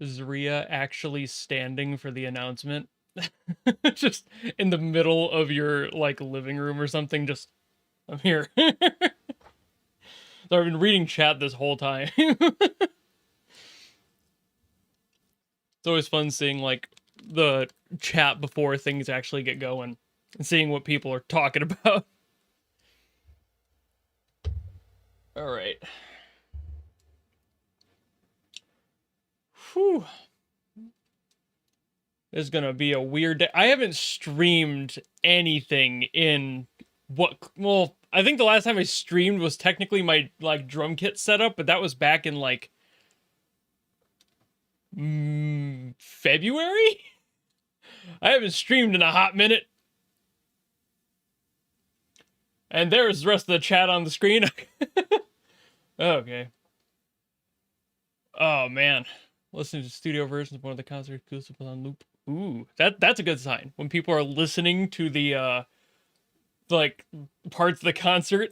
Zria actually standing for the announcement. Just in the middle of your, like, living room or something, just, I'm here. So I've been reading chat this whole time. It's always fun seeing, like, the chat before things actually get going and seeing what people are talking about. All right. Whew. This is gonna be a weird day. I haven't streamed anything in well, I think the last time I streamed was technically my, like, drum kit setup, but that was back in, like, February? I haven't streamed in a hot minute. And there's the rest of the chat on the screen. Okay. Oh, man. Listening to studio versions of one of the concert exclusives on loop. Ooh, that's a good sign. When people are listening to the, like, parts of the concert.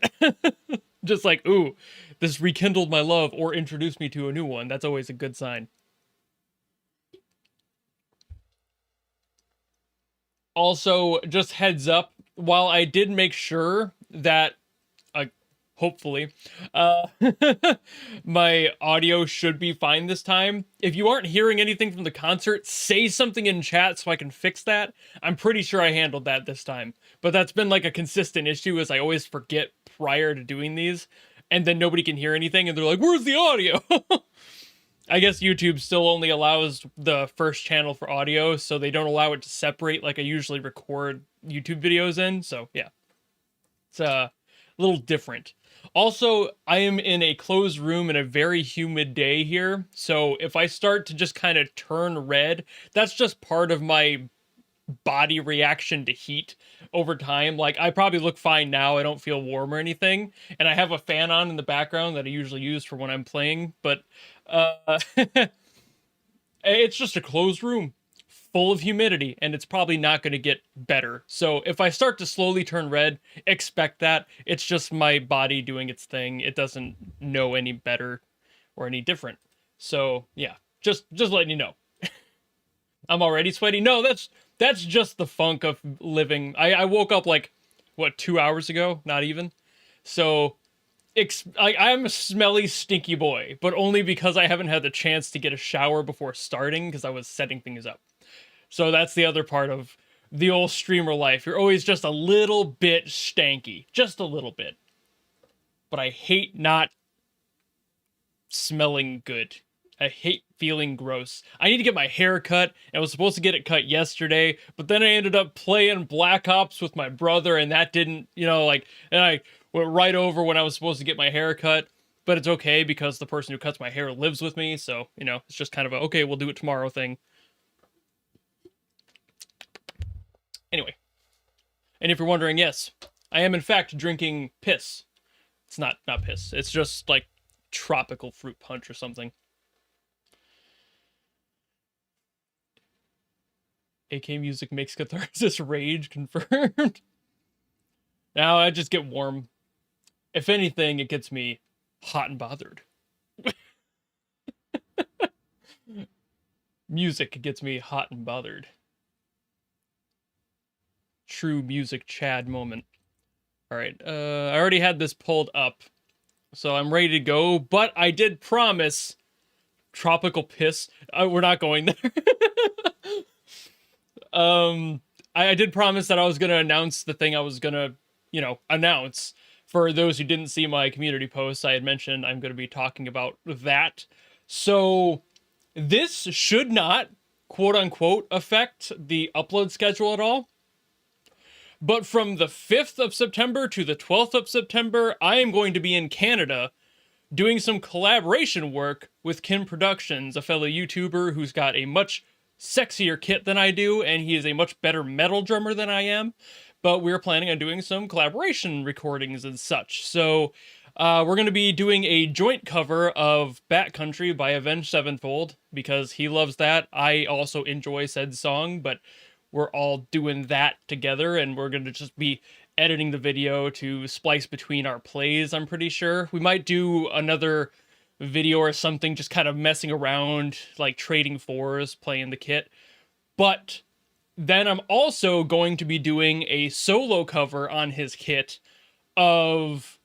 Just like, ooh, this rekindled my love or introduced me to a new one. That's always a good sign. Also, just heads up, while I did make sure that, hopefully, my audio should be fine this time. If you aren't hearing anything from the concert, say something in chat so I can fix that. I'm pretty sure I handled that this time. But that's been, like, a consistent issue, as I always forget prior to doing these, and then nobody can hear anything, and they're like, where's the audio? I guess YouTube still only allows the first channel for audio, so they don't allow it to separate like I usually record YouTube videos in, so yeah. It's a little different. Also, I am in a closed room in a very humid day here, so if I start to just kind of turn red, that's just part of my body reaction to heat over time. Like, I probably look fine now, I don't feel warm or anything, and I have a fan on in the background that I usually use for when I'm playing, but it's just a closed room full of humidity, and it's probably not going to get better. So if I start to slowly turn red, expect that. It's just my body doing its thing. It doesn't know any better or any different. So yeah, just letting you know. I'm already sweaty. No, that's just the funk of living. I woke up, like, what, 2 hours ago? Not even. So I'm a smelly, stinky boy, but only because I haven't had the chance to get a shower before starting because I was setting things up. So that's the other part of the old streamer life. You're always just a little bit stanky. Just a little bit. But I hate not smelling good. I hate feeling gross. I need to get my hair cut. I was supposed to get it cut yesterday, but then I ended up playing Black Ops with my brother, and that didn't, like, and I went right over when I was supposed to get my hair cut. But it's okay because the person who cuts my hair lives with me, so, it's just kind of a, okay, we'll do it tomorrow thing. Anyway. And if you're wondering, yes, I am in fact drinking piss. It's not piss. It's just, like, tropical fruit punch or something. AK music makes catharsis rage confirmed. Now I just get warm. If anything, it gets me hot and bothered. Music gets me hot and bothered. True music Chad moment. Alright, I already had this pulled up, so I'm ready to go, but I did promise tropical piss. We're not going there. I did promise that I was going to announce the thing I was going to, announce. For those who didn't see my community posts, I had mentioned I'm going to be talking about that. So this should not, quote unquote, affect the upload schedule at all. But from the 5th of September to the 12th of September, I am going to be in Canada doing some collaboration work with Kim Productions, a fellow YouTuber who's got a much sexier kit than I do, and he is a much better metal drummer than I am. But we're planning on doing some collaboration recordings and such. So we're going to be doing a joint cover of Bat Country by Avenged Sevenfold, because he loves that. I also enjoy said song, but we're all doing that together, and we're going to just be editing the video to splice between our plays, I'm pretty sure. We might do another video or something, just kind of messing around, like trading fours, playing the kit. But then I'm also going to be doing a solo cover on his kit of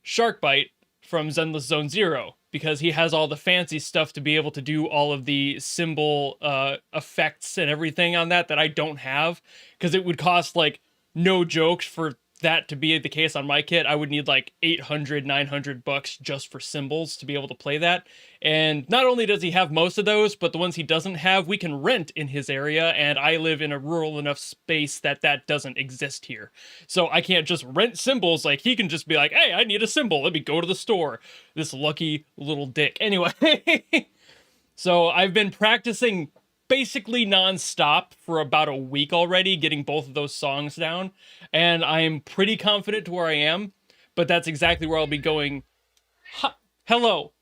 Sharkbite from Zenless Zone Zero, because he has all the fancy stuff to be able to do all of the symbol effects and everything on that I don't have, because it would cost, like, no jokes for that to be the case on my kit. I would need like $800-900 just for symbols to be able to play that. And not only does he have most of those, but the ones he doesn't have, we can rent in his area, and I live in a rural enough space that doesn't exist here. So I can't just rent symbols. Like, he can just be like, hey, I need a symbol, let me go to the store. This lucky little dick. Anyway, so I've been practicing basically non-stop for about a week already, getting both of those songs down, and I'm pretty confident to where I am, but that's exactly where I'll be going. Hello.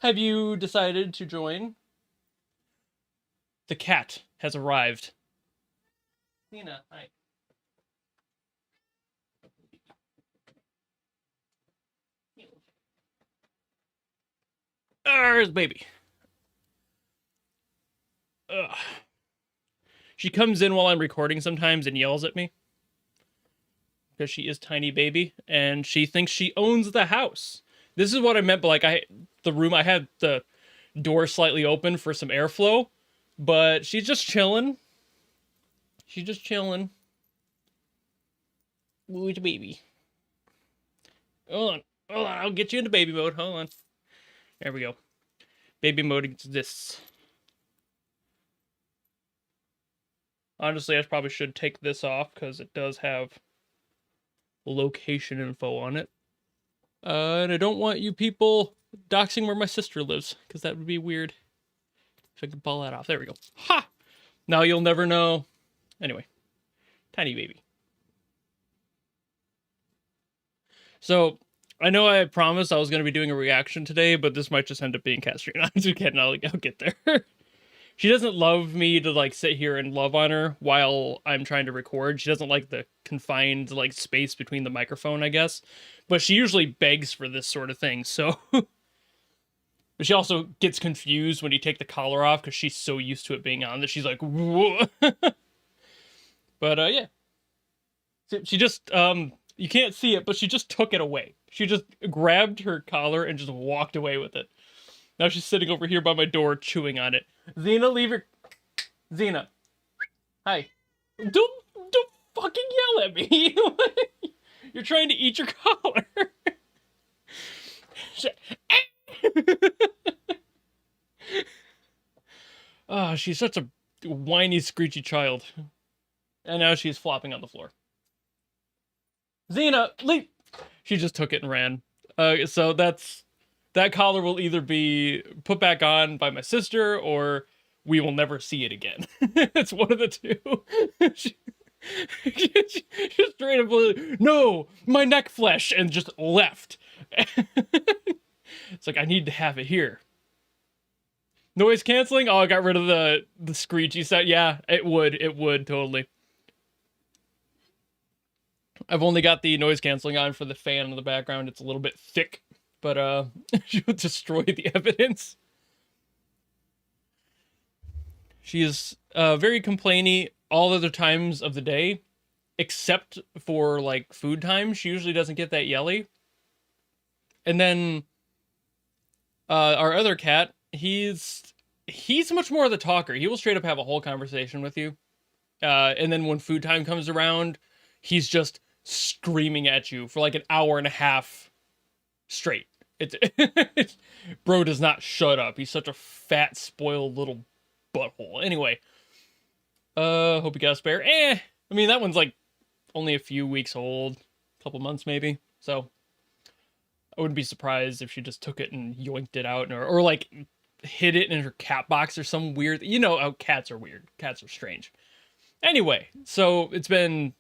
Have you decided to join? The cat has arrived. Nina, hi. There's baby. Ugh. She comes in while I'm recording sometimes and yells at me, because she is tiny baby and she thinks she owns the house. This is what I meant by, like, I had the door slightly open for some airflow, but she's just chilling. She's just chilling. Ooh, it's a baby. Hold on, I'll get you into baby mode. Hold on. There we go. Baby mode exists. Honestly, I probably should take this off because it does have location info on it. And I don't want you people doxing where my sister lives, because that would be weird. If I could pull that off. There we go. Ha! Now you'll never know. Anyway. Tiny baby. So, I know I had promised I was going to be doing a reaction today, but this might just end up being Cat Street. I'm just kidding. I'll get there. She doesn't love me to, like, sit here and love on her while I'm trying to record. She doesn't like the confined, like, space between the microphone, I guess. But she usually begs for this sort of thing, so... But she also gets confused when you take the collar off, because she's so used to it being on that she's like, whoa. But, yeah. She just, you can't see it, but she just took it away. She just grabbed her collar and just walked away with it. Now she's sitting over here by my door chewing on it. Xena, leave your... Xena. Hi. Don't fucking yell at me. You're trying to eat your collar. Oh, she's such a whiny, screechy child. And now she's flopping on the floor. Xena, leave... She just took it and ran. So that collar will either be put back on by my sister, or we will never see it again. It's one of the two. she straight up, no, my neck flesh, and just left. It's like, I need to have it here. Noise canceling? Oh, I got rid of the screechy set. Yeah, it would, totally. I've only got the noise canceling on for the fan in the background. It's a little bit thick, but she would destroy the evidence. She is very complainy all other times of the day, except for, like, food time. She usually doesn't get that yelly. And then our other cat, he's much more of the talker. He will straight up have a whole conversation with you. And then when food time comes around, he's just screaming at you for like an hour and a half straight. Bro does not shut up. He's such a fat, spoiled little butthole. Anyway, hope you got a spare. I mean, that one's like only a few weeks old, a couple months maybe. So I wouldn't be surprised if she just took it and yoinked it out, or like hid it in her cat box or some weird. You know how cats are weird. Cats are strange. Anyway, so it's been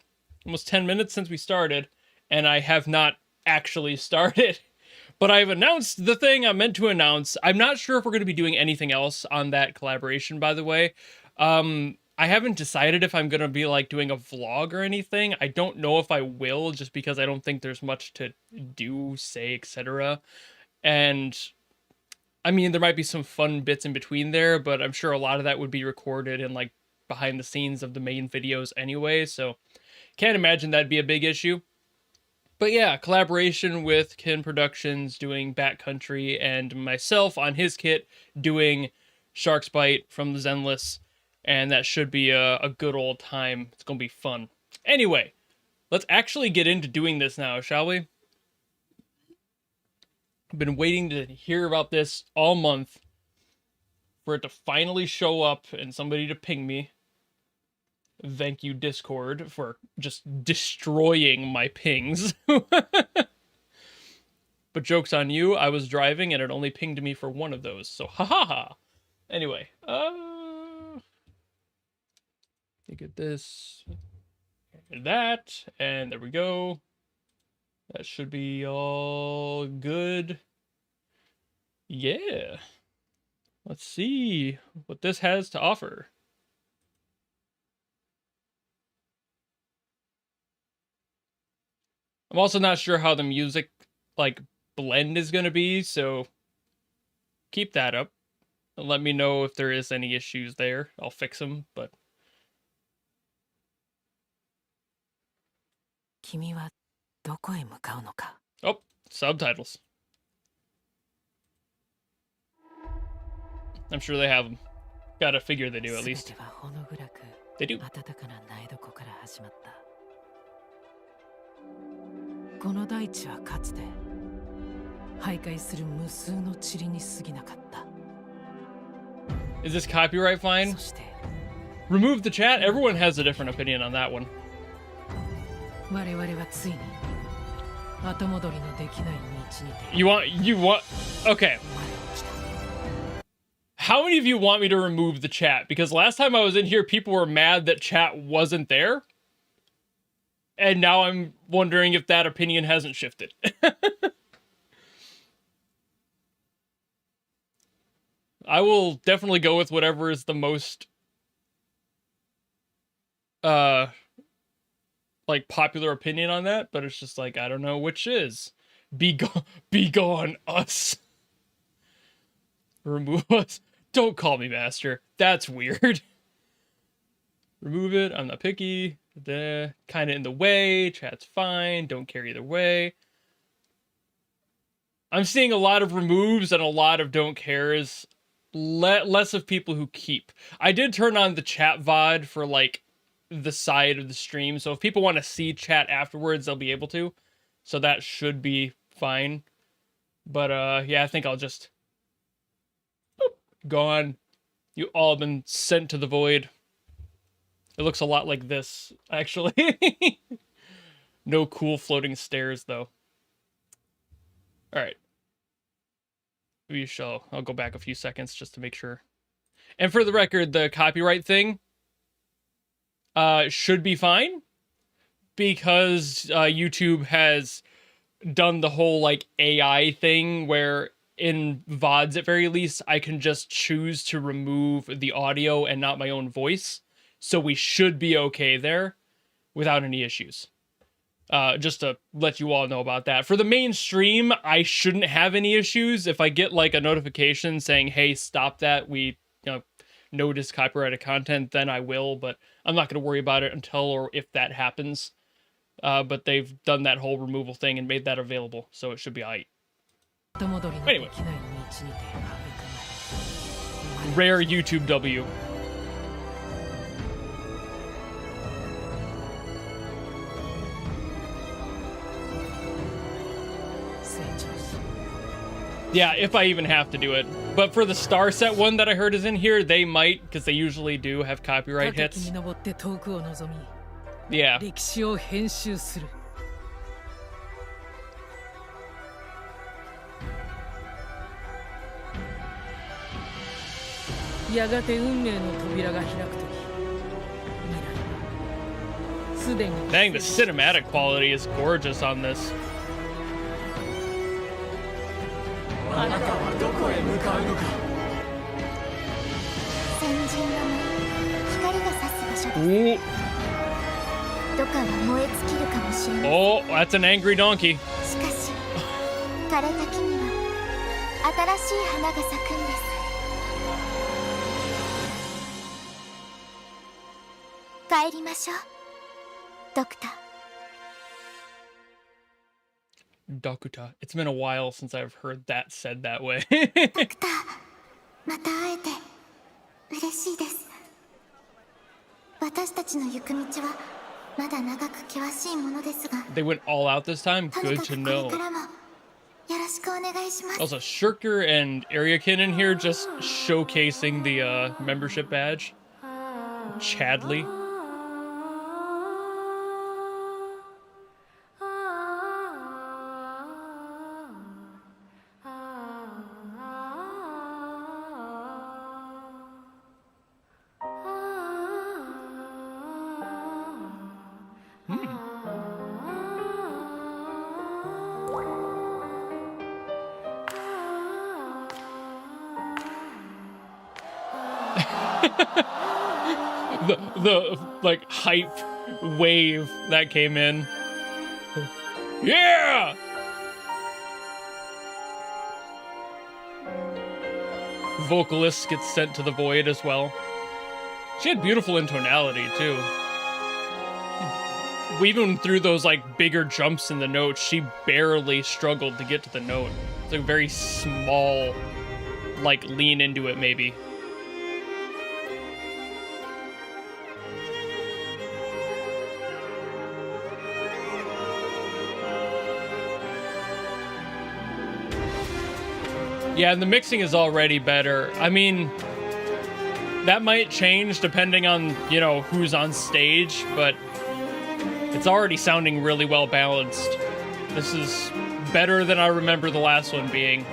almost 10 minutes since we started, and I have not actually started. But I've announced the thing I meant to announce. I'm not sure if we're going to be doing anything else on that collaboration, by the way. I haven't decided if I'm going to be like doing a vlog or anything. I don't know if I will, just because I don't think there's much to do, say, etc. And I mean, there might be some fun bits in between there, but I'm sure a lot of that would be recorded and like behind the scenes of the main videos anyway, so can't imagine that'd be a big issue. But yeah, collaboration with Kin Productions doing Backcountry and myself on his kit doing Shark's Bite from the Zenless, and that should be a good old time. It's gonna be fun. Anyway, let's actually get into doing this now, shall we? I've been waiting to hear about this all month for it to finally show up and somebody to ping me. Thank you, Discord, for just destroying my pings. But joke's on you, I was driving and it only pinged me for one of those, so ha ha ha. Anyway, you get this, and that, and there we go. That should be all good. Yeah. Let's see what this has to offer. I'm also not sure how the music, like, blend is going to be, so keep that up. And let me know if there is any issues there. I'll fix them, but... Oh, subtitles. I'm sure they have them. Gotta figure they do, at least. They do. Is this copyright fine? Remove the chat? Everyone has a different opinion on that one. You want... Okay. How many of you want me to remove the chat? Because last time I was in here, people were mad that chat wasn't there. And now I'm wondering if that opinion hasn't shifted. I will definitely go with whatever is the most like popular opinion on that, but it's just like I don't know which is. Be gone us. Remove us. Don't call me master. That's weird. Remove it. I'm not picky. Kind of in the way. Chat's fine. Don't care either way. I'm seeing a lot of removes and a lot of don't cares. Less of people who keep. I did turn on the chat VOD for like the side of the stream, so if people want to see chat afterwards, they'll be able to. So that should be fine. But yeah, I think I'll just... Boop, gone. You all have been sent to the void. It looks a lot like this, actually. No cool floating stairs, though. Alright. I'll go back a few seconds just to make sure. And for the record, the copyright thing should be fine. Because YouTube has done the whole, like, AI thing where in VODs, at very least, I can just choose to remove the audio and not my own voice. So we should be okay there without any issues. Just to let you all know about that. For the main stream, I shouldn't have any issues. If I get like a notification saying, hey, stop that, we notice copyrighted content, then I will, but I'm not going to worry about it until or if that happens. But they've done that whole removal thing and made that available, so it should be aight. Anyway. Rare YouTube W. Yeah, if I even have to do it. But for the star set one that I heard is in here, they might, because they usually do have copyright hits. Yeah. Dang, the cinematic quality is gorgeous on this. Ooh. Oh, that's an angry donkey. 新しい花が咲くんです。帰りましょう、ドクター。Dokuta. It's been a while since I've heard that said that way. ドクター、また会えて嬉しいです。私たちの行く道はまだ長く険しいものですが、 They went all out this time? とに Good か to くこれ know. からもよろしくお願いします。 Also, Shirker and Ariakin in here just showcasing the membership badge. Chadley. the like hype wave that came in. Yeah! Vocalist gets sent to the void as well. She had beautiful intonality too. Even through those like bigger jumps in the notes, she barely struggled to get to the note. It's like very small, like lean into it maybe. Yeah, and the mixing is already better. I mean, that might change depending on, you know, who's on stage, but it's already sounding really well balanced. This is better than I remember the last one being.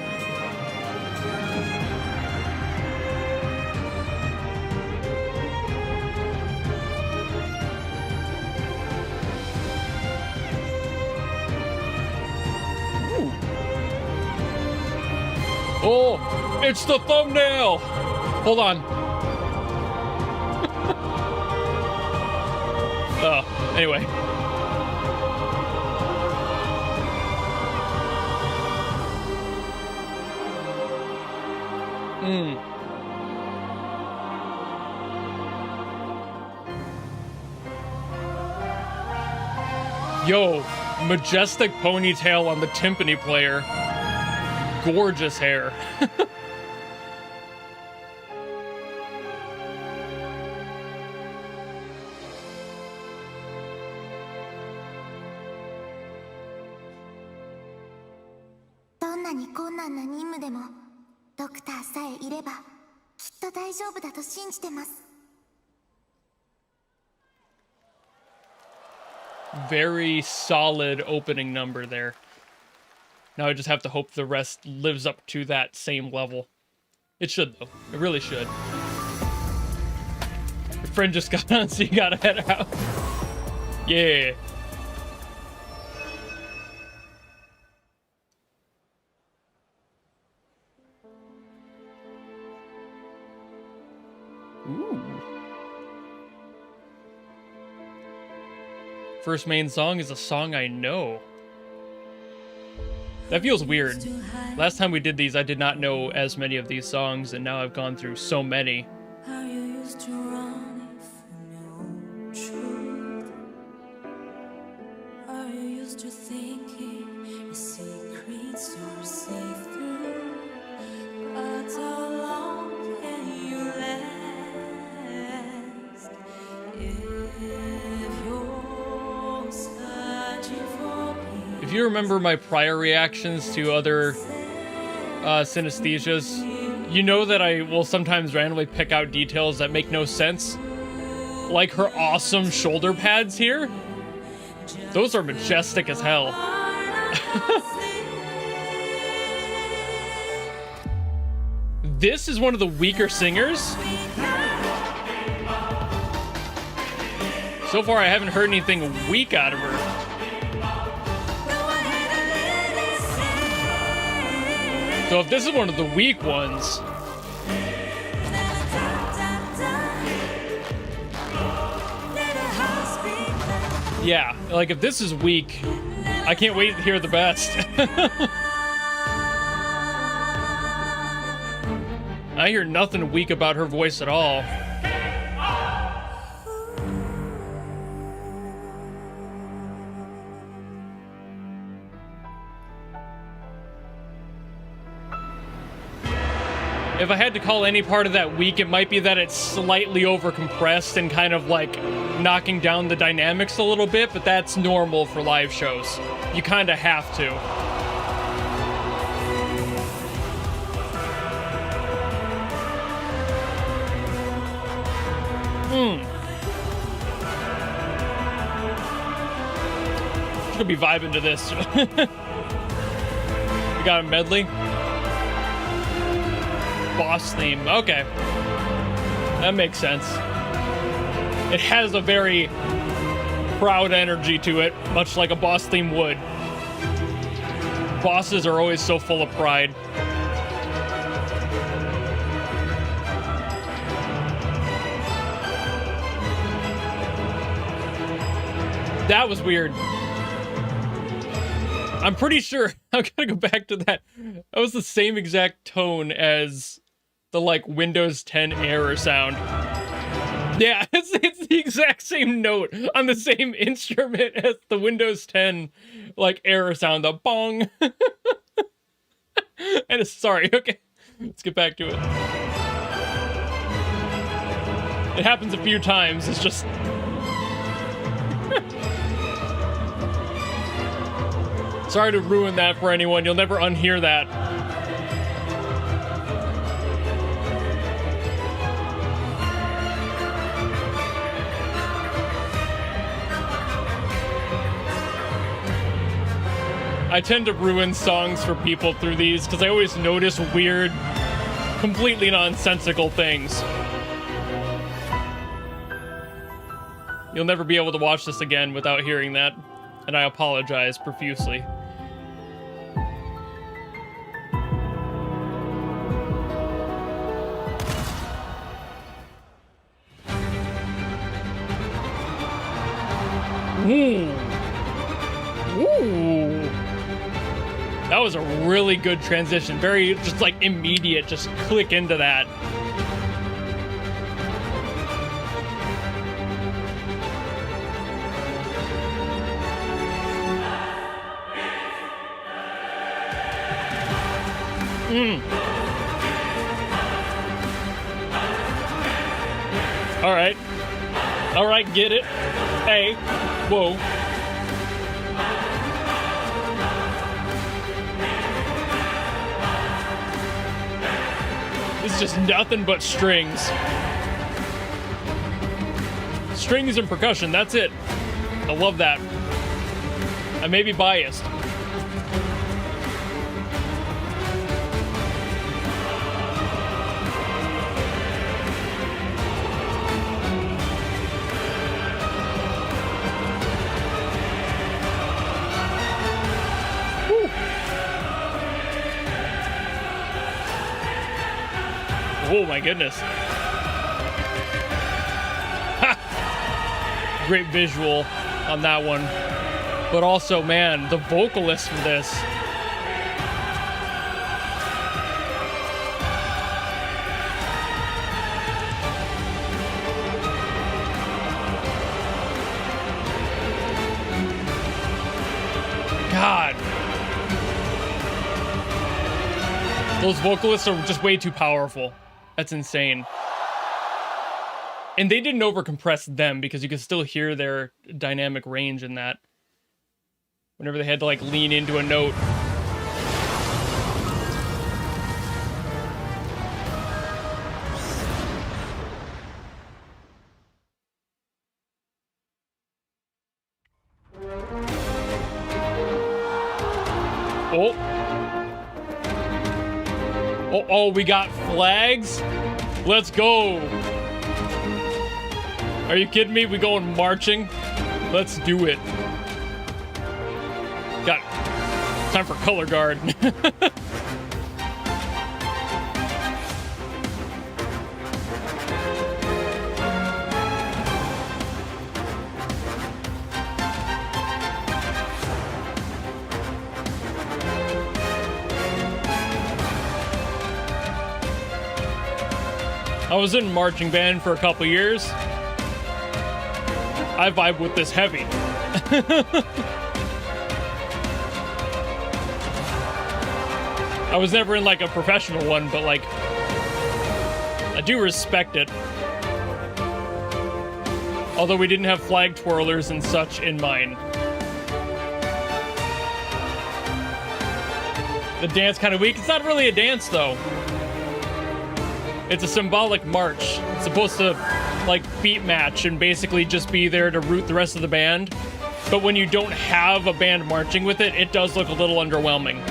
Oh, it's the thumbnail! Hold on. Oh, anyway. Yo, majestic ponytail on the timpani player. Gorgeous hair. Very solid opening number there. Now I just have to hope the rest lives up to that same level. It should, though. It really should. Your friend just got on, so you gotta head out. Yeah. Ooh. First main song is a song I know. That feels weird. Last time we did these, I did not know as many of these songs, and now I've gone through so many. If you remember my prior reactions to other Synesthesias, you know that I will sometimes randomly pick out details that make no sense. Like her awesome shoulder pads here. Those are majestic as hell. This is one of the weaker singers. So far, I haven't heard anything weak out of her. So if this is one of the weak ones... Yeah, like if this is weak, I can't wait to hear the best. I hear nothing weak about her voice at all. If I had to call any part of that weak, it might be that it's slightly overcompressed and kind of like knocking down the dynamics a little bit, but that's normal for live shows. You kind of have to. Gonna be vibing to this. We got a medley. Boss theme. Okay. That makes sense. It has a very proud energy to it, much like a boss theme would. Bosses are always so full of pride. That was weird. I'm pretty sure I'm gonna go back to that. That was the same exact tone as the like Windows 10 error sound. Yeah, it's the exact same note on the same instrument as the Windows 10 like error sound, the bong. And it's sorry, okay. Let's get back to it. It happens a few times, it's just sorry to ruin that for anyone. You'll never unhear that. I tend to ruin songs for people through these because I always notice weird, completely nonsensical things. You'll never be able to watch this again without hearing that, and I apologize profusely. Ooh. That was a really good transition. Very, just like immediate, just click into that. All right, get it. Hey, whoa. It's just nothing but strings. Strings and percussion, that's it. I love that. I may be biased. Oh my goodness. Ha! Great visual on that one. But also, man, the vocalist for this. God. Those vocalists are just way too powerful. That's insane. And they didn't overcompress them because you could still hear their dynamic range in that. Whenever they had to like lean into a note. Oh, we got flags? Let's go. Are you kidding me? We going marching? Let's do it. Got time for color guard. I was in marching band for a couple years. I vibe with this heavy. I was never in like a professional one, but like I do respect it. Although we didn't have flag twirlers and such in mine. The dance kind of weak. It's not really a dance though. It's a symbolic march. It's supposed to like beat match and basically just be there to root the rest of the band. But when you don't have a band marching with it, it does look a little underwhelming.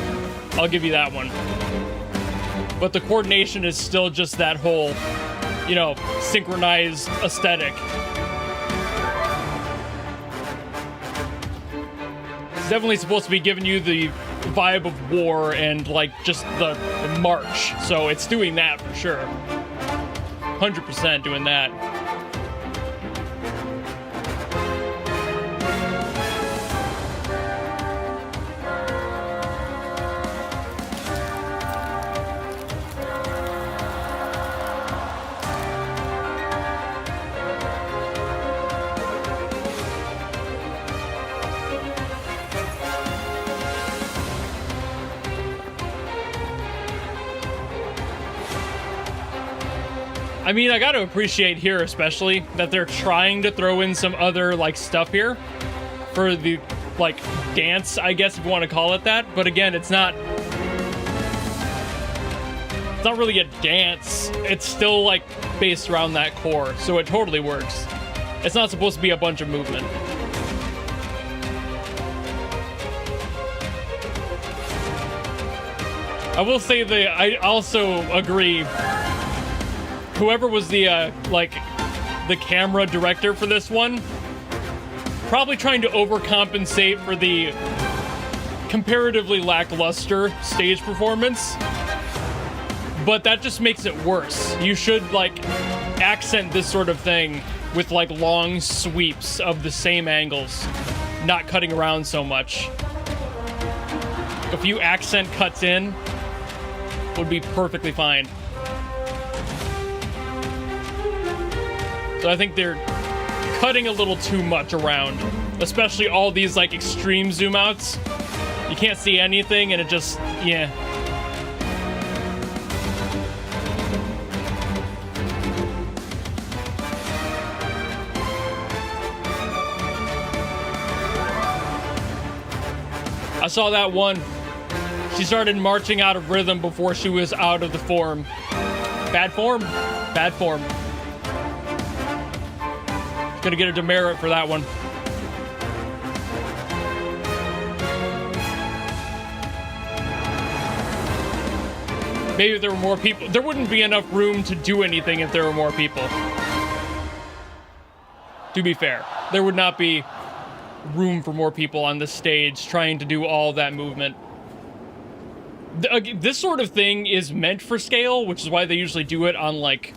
I'll give you that one. But the coordination is still just that whole, you know, synchronized aesthetic. It's definitely supposed to be giving you the vibe of war and like just the march. So it's doing that for sure. 100% doing that. I mean, I gotta appreciate here especially that they're trying to throw in some other like stuff here for the like dance, I guess if you want to call it that. But again, it's not really a dance. It's still like based around that core, so it totally works. It's not supposed to be a bunch of movement. I will say that I also agree. Whoever was the like the camera director for this one, probably trying to overcompensate for the comparatively lackluster stage performance, but that just makes it worse. You should like accent this sort of thing with like long sweeps of the same angles, not cutting around so much. A few accent cuts in would be perfectly fine. So I think they're cutting a little too much around, especially all these like extreme zoom outs. You can't see anything and it just, yeah. I saw that one. She started marching out of rhythm before she was out of the form. Bad form. Bad form. Gonna get a demerit for that one. Maybe if there were more people. There wouldn't be enough room to do anything if there were more people. To be fair, there would not be room for more people on the stage trying to do all that movement. This sort of thing is meant for scale, which is why they usually do it on like,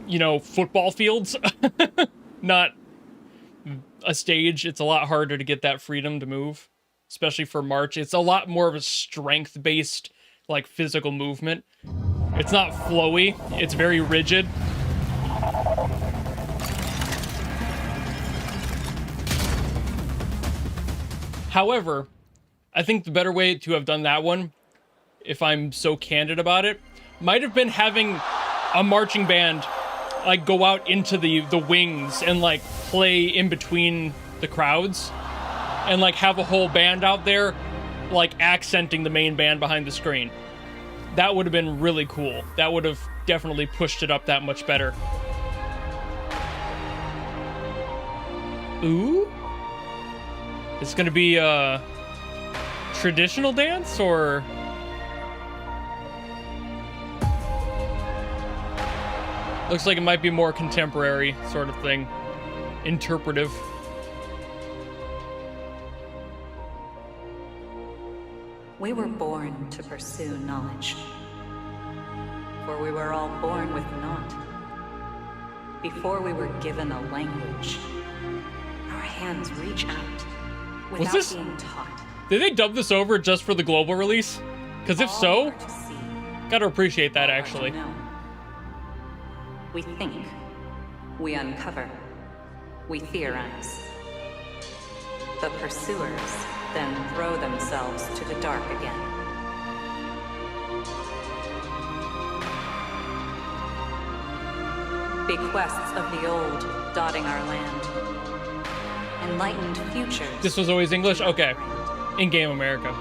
you know, football fields. Not a stage. It's a lot harder to get that freedom to move, especially for march. It's a lot more of a strength-based, like, physical movement. It's not flowy. It's very rigid. However, I think the better way to have done that one, if I'm so candid about it, might have been having a marching band like go out into the wings and like play in between the crowds and like have a whole band out there like accenting the main band behind the screen. That would have been really cool. That would have definitely pushed it up that much better. Ooh? It's gonna be a traditional dance or... Looks like it might be more contemporary sort of thing. Interpretive. We were born to pursue knowledge. For we were all born with naught. Before we were given a language, our hands reach out without being taught. Did they dub this over just for the global release? Because if so, gotta appreciate that actually. We think. We uncover. We theorize. The pursuers then throw themselves to the dark again. Bequests of the old dotting our land. Enlightened futures. This was always English? Okay. In-game America.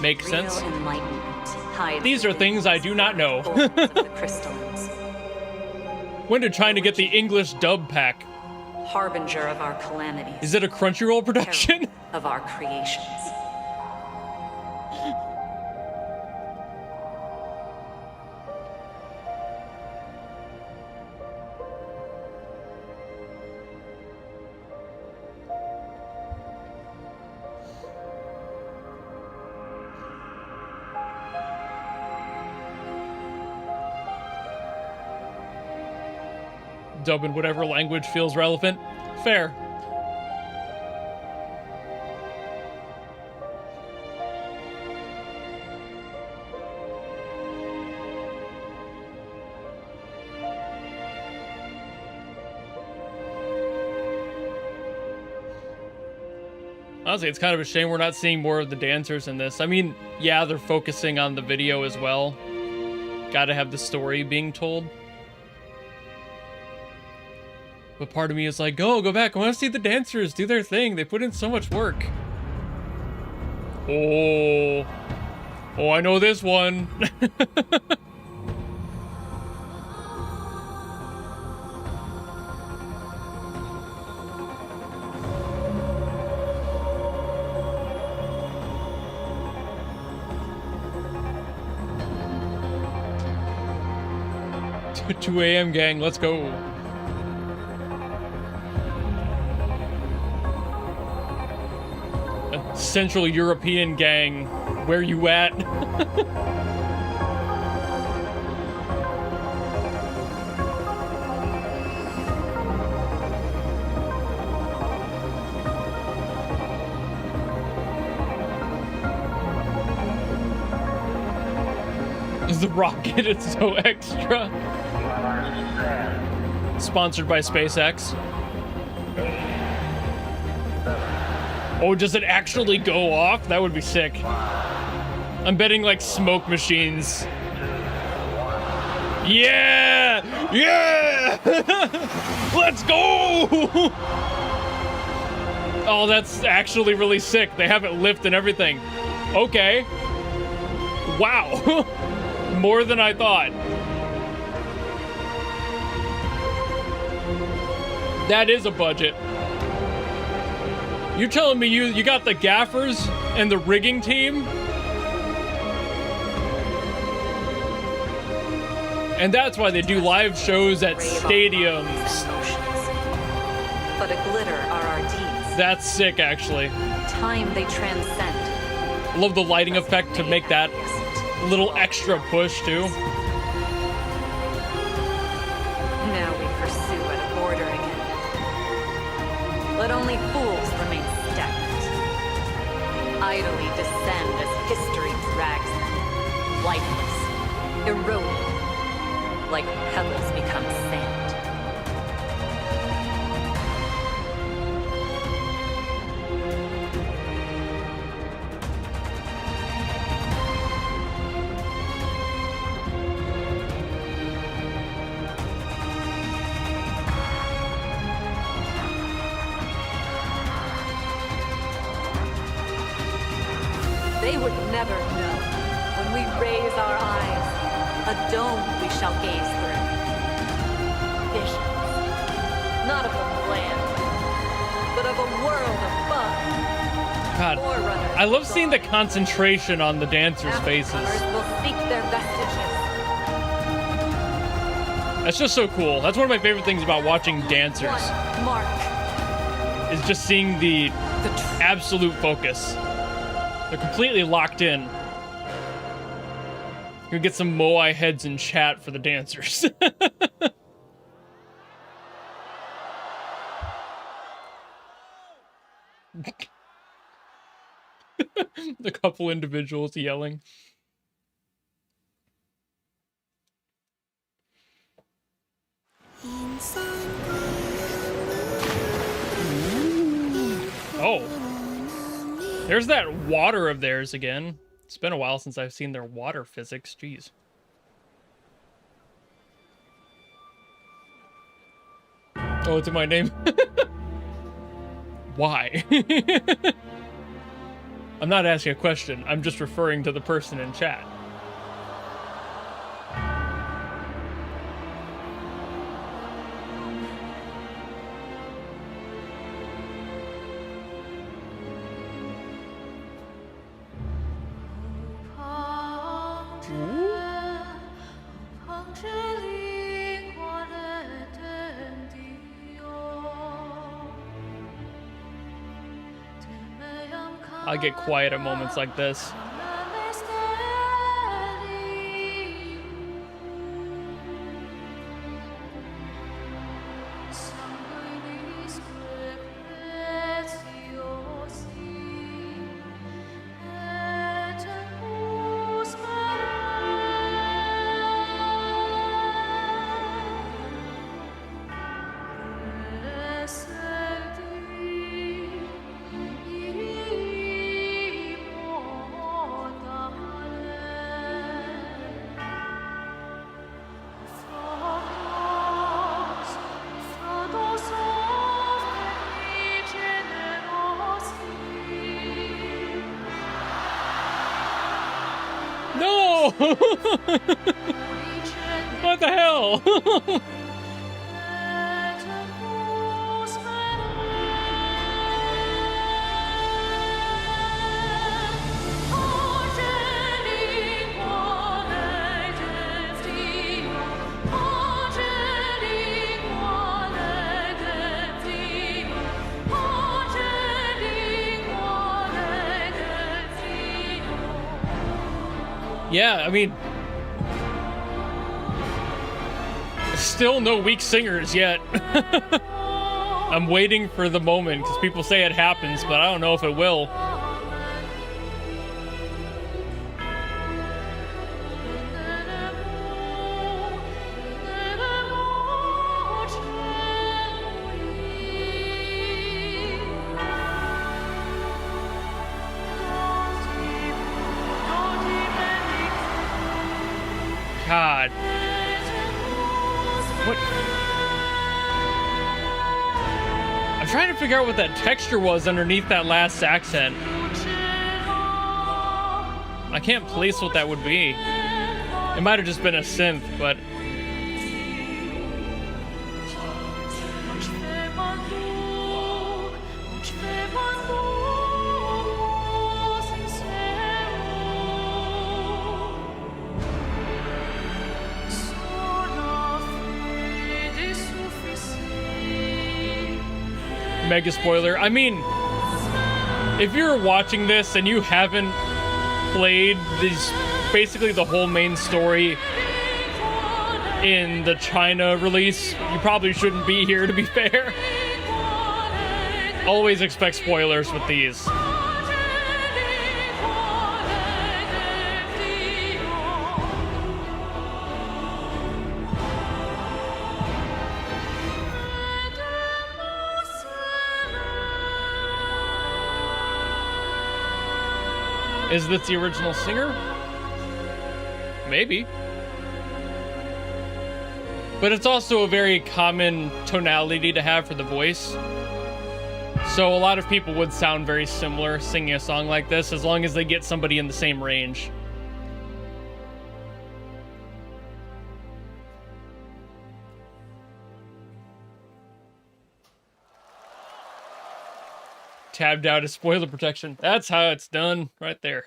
Makes Real sense. enlightenment hides These are within things I do not know. the folds of the crystallines. When did trying to get the English dub pack? Harbinger of our calamities. Is it a Crunchyroll production? Herald of our creations. Dub in whatever language feels relevant. Fair. Honestly, it's kind of a shame we're not seeing more of the dancers in this. I mean, yeah, they're focusing on the video as well. Gotta have the story being told. But part of me is like, go back. I want to see the dancers do their thing. They put in so much work. Oh, I know this one. Two a.m. gang, let's go. Central European gang, where you at? The rocket is so extra. Sponsored by SpaceX. Oh, does it actually go off? That would be sick. I'm betting like smoke machines. Yeah! Yeah! Let's go! Oh, that's actually really sick. They have it lift and everything. Okay. Wow. More than I thought. That is a budget. You're telling me you got the gaffers and the rigging team? And that's why they do live shows at stadiums. But a glitter are our deeds. That's sick, actually. Time they transcend. I love the lighting effect to make that little extra push, too. Now we pursue at a border again. Let only fools remain stagnant. Idly descend as history drags them. Lifeless, eroding, like pebbles become sand. They would never know. When we raise our eyes, a dome we shall gaze through. Visions, not of the land, but of a world above. God, I love seeing the concentration on the dancers' faces. Will seek their vestiges. That's just so cool. That's one of my favorite things about watching dancers. One mark. Is just seeing the absolute focus. They're completely locked in. Gonna get some Moai heads in chat for the dancers. The couple individuals yelling. Oh. There's that water of theirs again. It's been a while since I've seen their water physics. Jeez. Oh, it's in my name. Why? I'm not asking a question. I'm just referring to the person in chat. I get quiet at moments like this. What the hell? Yeah, I mean, still no weak singers yet. I'm waiting for the moment because people say it happens, but I don't know if it will. God. What? I'm trying to figure out what that texture was underneath that last accent. I can't place what that would be. It might have just been a synth, but... Mega spoiler. I mean, if you're watching this and you haven't played these, basically the whole main story in the China release, you probably shouldn't be here, to be fair. Always expect spoilers with these. Is this the original singer? Maybe. But it's also a very common tonality to have for the voice. So a lot of people would sound very similar singing a song like this, as long as they get somebody in the same range. Tabbed out as spoiler protection. That's how it's done right there.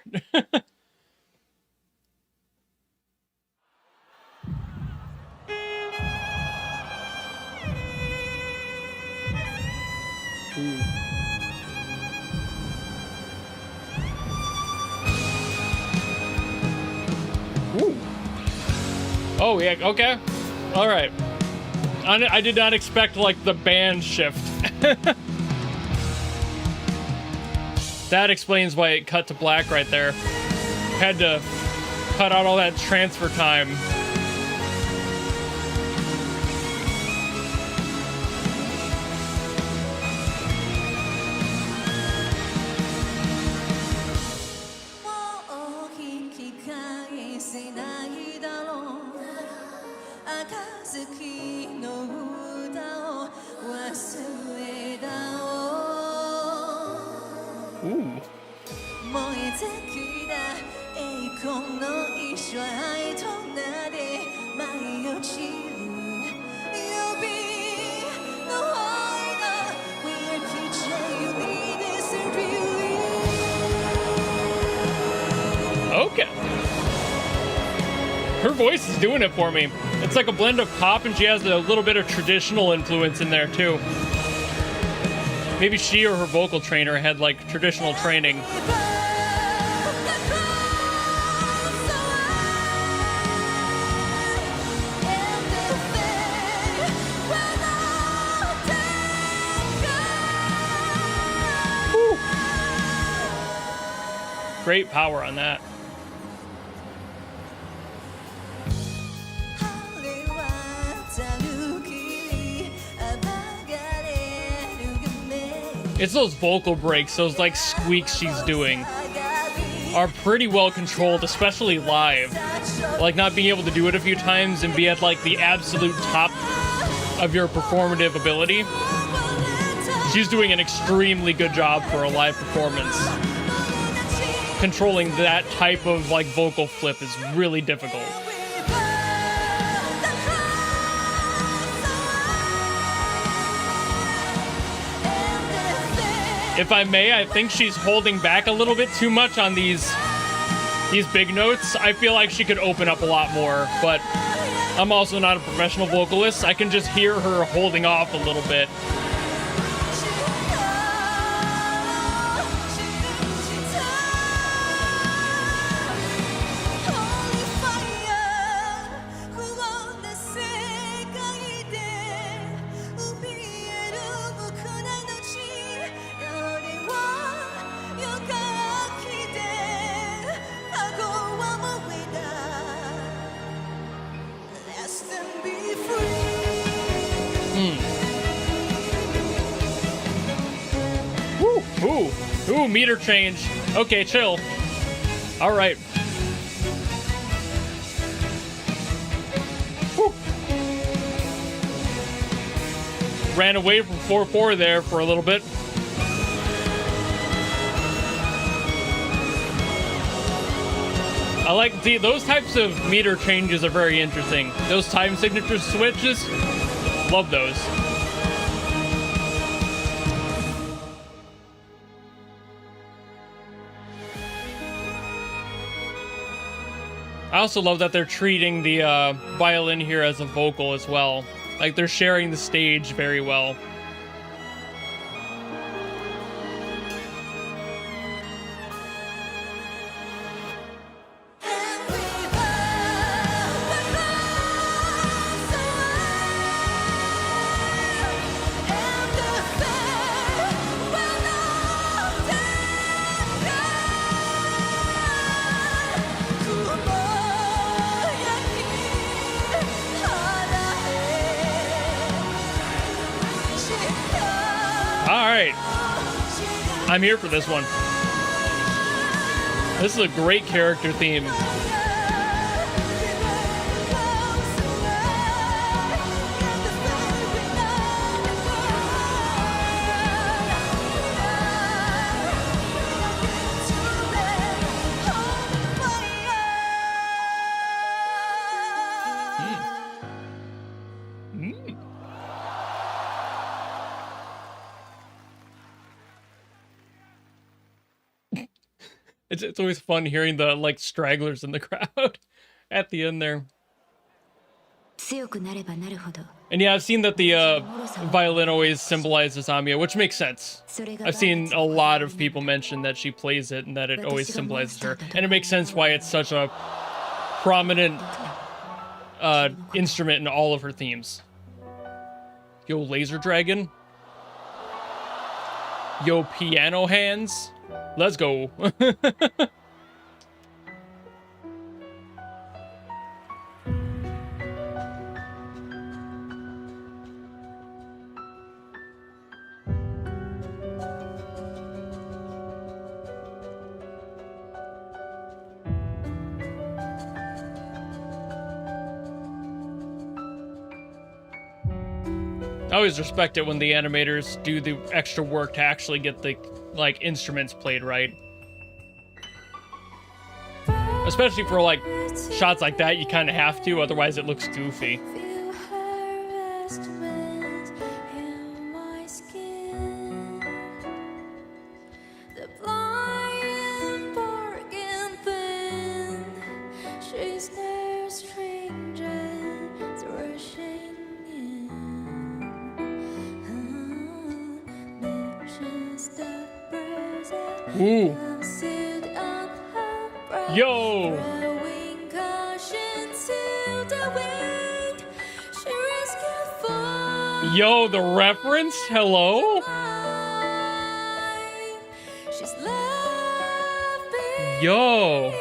Ooh. Oh, yeah, okay. All right. I did not expect, like, the band shift. That explains why it cut to black right there. Had to cut out all that transfer time. Ooh. Okay. Her voice is doing it for me. It's like a blend of pop, and she has a little bit of traditional influence in there too. Maybe she or her vocal trainer had like traditional training. Woo. Great power on that. It's those vocal breaks, those like squeaks she's doing are pretty well controlled, especially live. Like not being able to do it a few times and be at like the absolute top of your performative ability. She's doing an extremely good job for a live performance. Controlling that type of like vocal flip is really difficult. If I may, I think she's holding back a little bit too much on these big notes. I feel like she could open up a lot more, but I'm also not a professional vocalist. I can just hear her holding off a little bit. Ooh, meter change. Okay, chill. All right. Woo. Ran away from 4-4 there for a little bit. I like those types of meter changes are very interesting. Those time signature switches, love those. I also love that they're treating the violin here as a vocal as well. Like they're sharing the stage very well. I'm here for this one. This is a great character theme. It's always fun hearing the like stragglers in the crowd at the end there. And yeah, I've seen that the violin always symbolizes Amiya, which makes sense. I've seen a lot of people mention that she plays it and that it always symbolizes her. And it makes sense why it's such a prominent instrument in all of her themes. Yo, laser dragon. Yo, piano hands. Let's go. I always respect it when the animators do the extra work to actually get the, like, instruments played right. Especially for, like, shots like that, you kind of have to, otherwise it looks goofy. Ooh. Yo. Yo, the reference? Hello? Yo.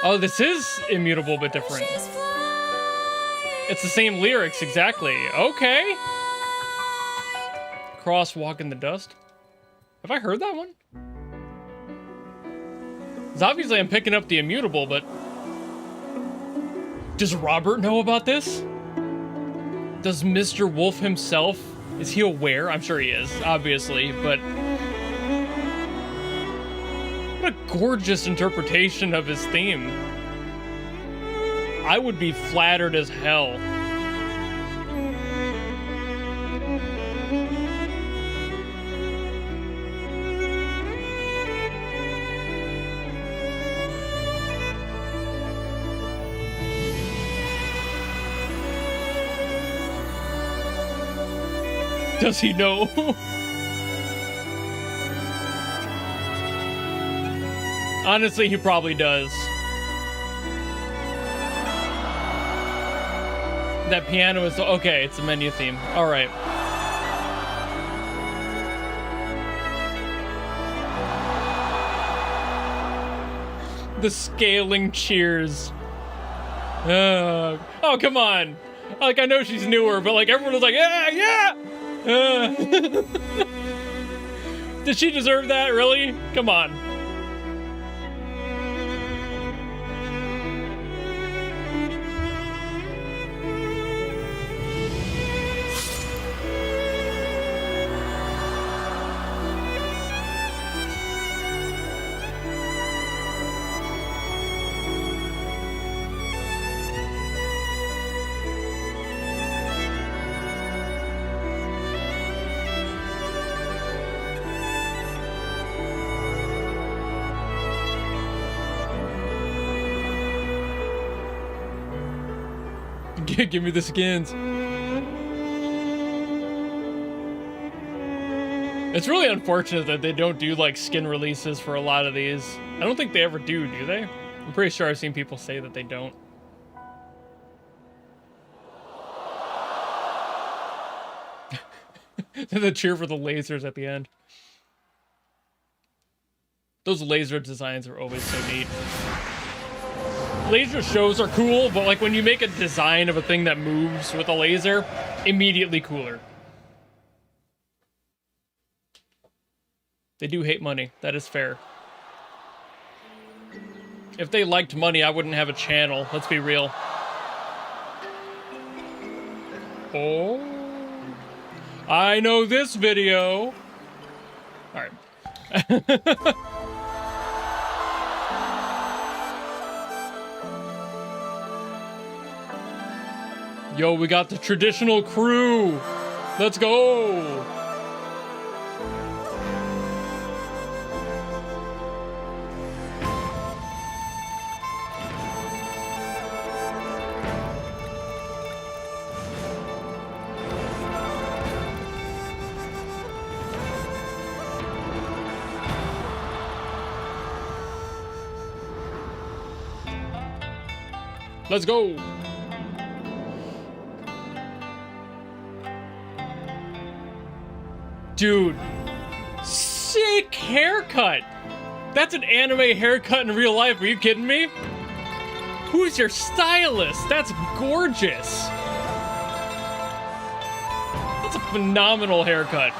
Oh, this is immutable but different. It's the same lyrics, exactly. Okay. Crosswalk in the dust. Have I heard that one? Because obviously I'm picking up the immutable, but... Does Robert know about this? Does Mr. Wolf himself? Is he aware? I'm sure he is, obviously, but... What a gorgeous interpretation of his theme. I would be flattered as hell. Does he know? Honestly, he probably does. That piano is okay. It's a menu theme. All right. The scaling cheers. Oh, come on. Like, I know she's newer, but like everyone was like, yeah, yeah. Did she deserve that? Really? Come on. Give me the skins. It's really unfortunate that they don't do like skin releases for a lot of these. I don't think they ever do they? I'm pretty sure I've seen people say that they don't. The cheer for the lasers at the end. Those laser designs are always so neat. Laser shows are cool, but like when you make a design of a thing that moves with a laser, immediately cooler. They do hate money. That is fair. If they liked money, I wouldn't have a channel. Let's be real. Oh. I know this video. All right. Yo, we got the traditional crew. Let's go. Let's go. Dude, sick haircut. That's an anime haircut in real life. Are you kidding me? Who's your stylist? That's gorgeous. That's a phenomenal haircut.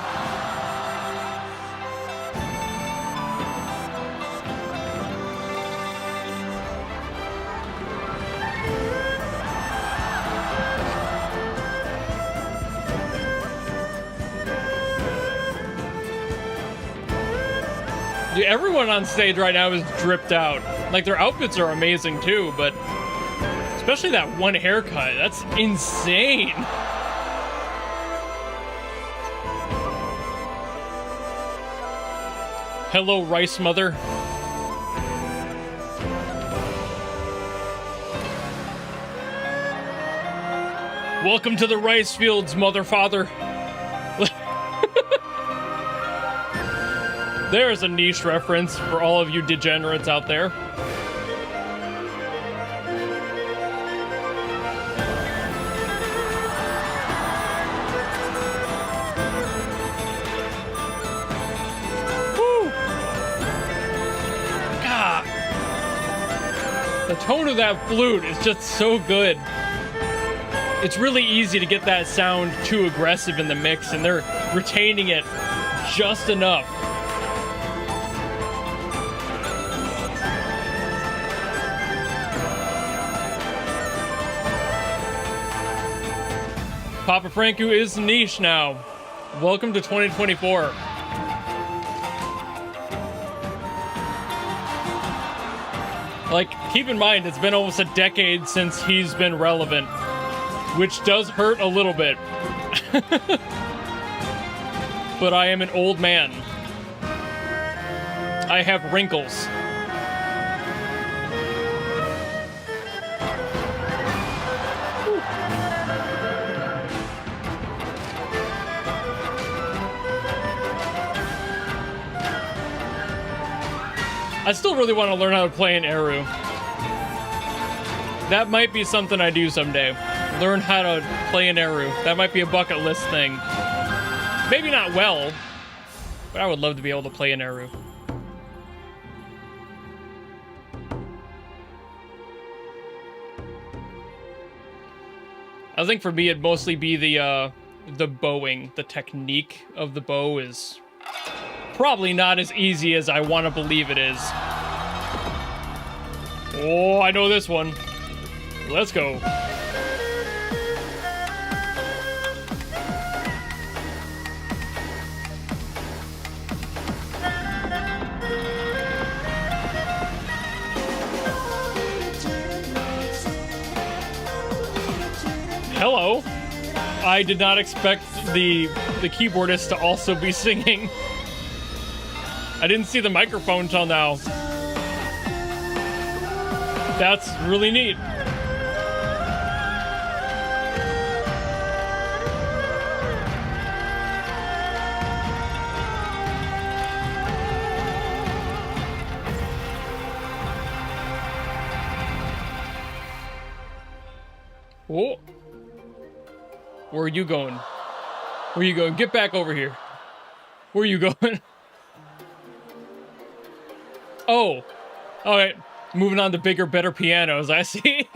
everyone on stage right now is dripped out. Like, their outfits are amazing too, but especially that one haircut, that's insane. Hello, Rice Mother. Welcome to the rice fields, Mother Father. There's a niche reference for all of you degenerates out there. Woo. God. The tone of that flute is just so good. It's really easy to get that sound too aggressive in the mix, and they're retaining it just enough. Papa Franku is niche now. Welcome to 2024. Like, keep in mind, it's been almost a decade since he's been relevant, which does hurt a little bit. But I am an old man. I have wrinkles. I still really want to learn how to play an Eru. That might be something I do someday. Learn how to play an Eru. That might be a bucket list thing. Maybe not well, but I would love to be able to play an Eru. I think for me it'd mostly be the bowing. The technique of the bow is probably not as easy as I want to believe it is. Oh, I know this one. Let's go. Hello. I did not expect the keyboardist to also be singing. I didn't see the microphone till now. That's really neat. Oh. Where are you going? Where are you going? Get back over here. Where are you going? Oh. Alright. Moving on to bigger, better pianos, I see.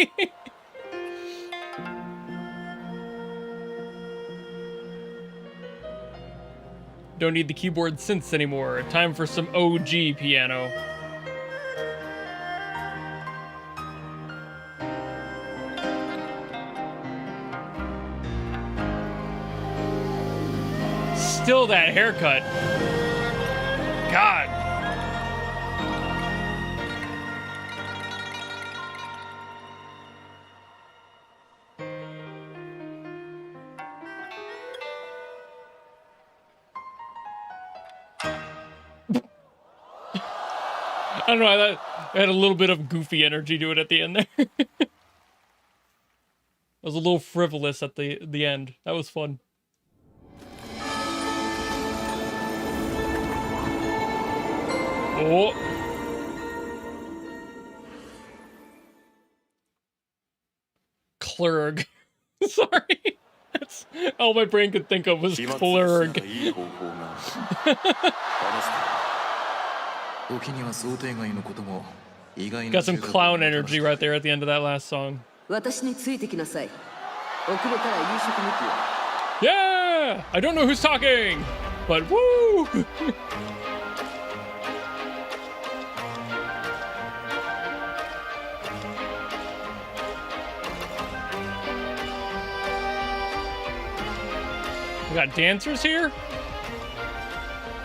Don't need the keyboard synths anymore. Time for some OG piano. Still that haircut. God. I don't know, I had a little bit of goofy energy to it at the end there. It was a little frivolous at the end. That was fun. Oh. Clerg. Sorry. That's all my brain could think of was Clerg. Got some clown energy right there at the end of that last song. Yeah! I don't know who's talking, but woo! We got dancers here?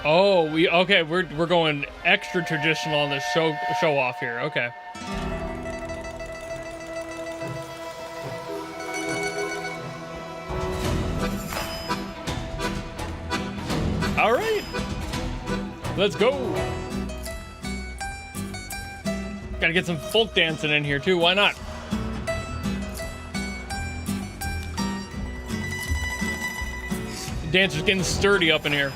Oh, okay, we're going extra traditional on the show off here. Okay. All right. Let's go. Gotta get some folk dancing in here too. Why not? The dancer's getting sturdy up in here.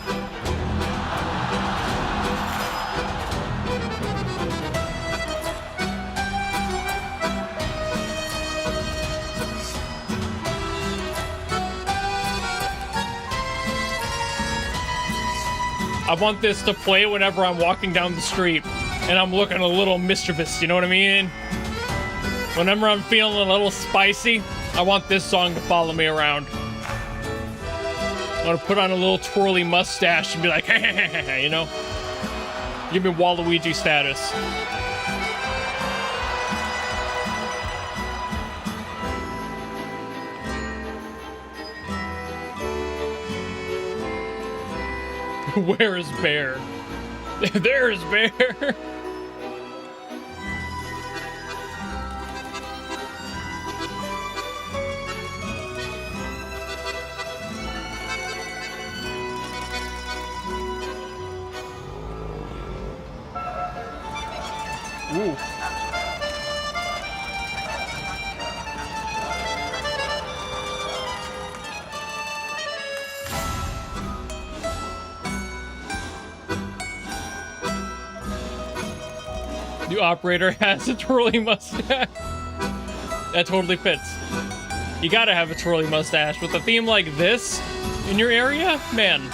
I want this to play whenever I'm walking down the street and I'm looking a little mischievous, you know what I mean? Whenever I'm feeling a little spicy, I want this song to follow me around. I want to put on a little twirly mustache and be like, hey, you know? Give me Waluigi status. Where is Bear? There is Bear. Ooh. The operator has a twirly mustache. That totally fits. You gotta have a twirly mustache with a theme like this in your area, man.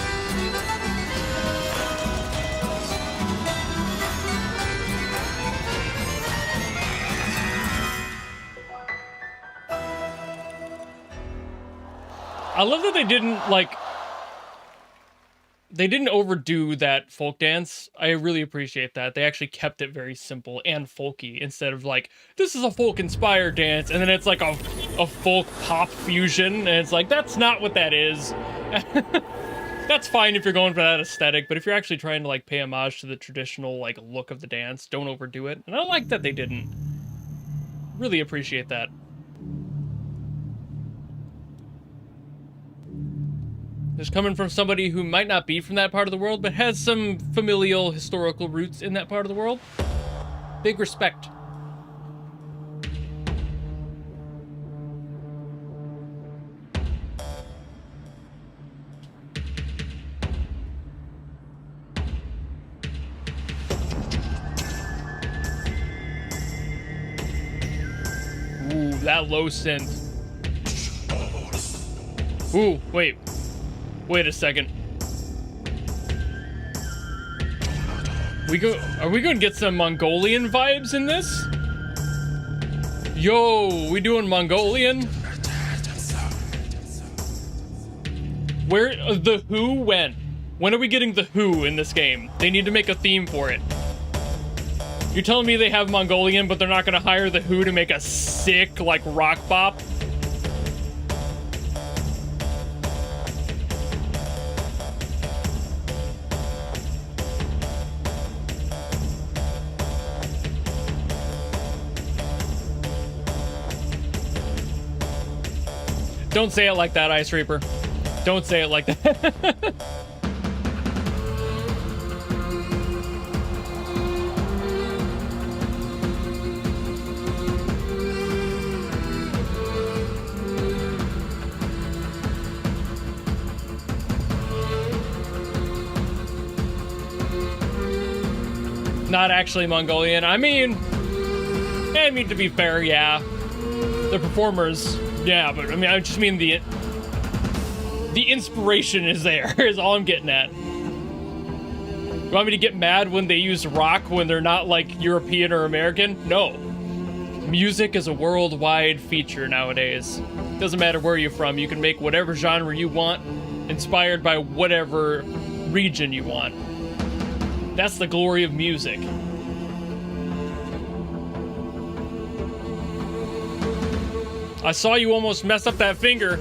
I love that they didn't overdo that folk dance. I really appreciate that. They actually kept it very simple and folky instead of like, this is a folk inspired dance. And then it's like a folk pop fusion. And it's like, that's not what that is. That's fine if you're going for that aesthetic. But if you're actually trying to like pay homage to the traditional like look of the dance, don't overdo it. And I like that they didn't. Really appreciate that. This is coming from somebody who might not be from that part of the world, but has some familial historical roots in that part of the world. Big respect. Ooh, that low synth. Ooh, wait. Wait a second. Are we going to get some Mongolian vibes in this? Yo, we doing Mongolian? Where the Who when? When are we getting the Who in this game? They need to make a theme for it. You're telling me they have Mongolian, but they're not going to hire the Who to make a sick like rock bop? Don't say it like that, Ice Reaper. Don't say it like that. Not actually Mongolian. I mean, to be fair, yeah. The performers, yeah, but I mean, I just mean the inspiration is there, is all I'm getting at. You want me to get mad when they use rock when they're not like European or American? No. Music is a worldwide feature nowadays. Doesn't matter where you're from, you can make whatever genre you want, inspired by whatever region you want. That's the glory of music. I saw you almost mess up that finger.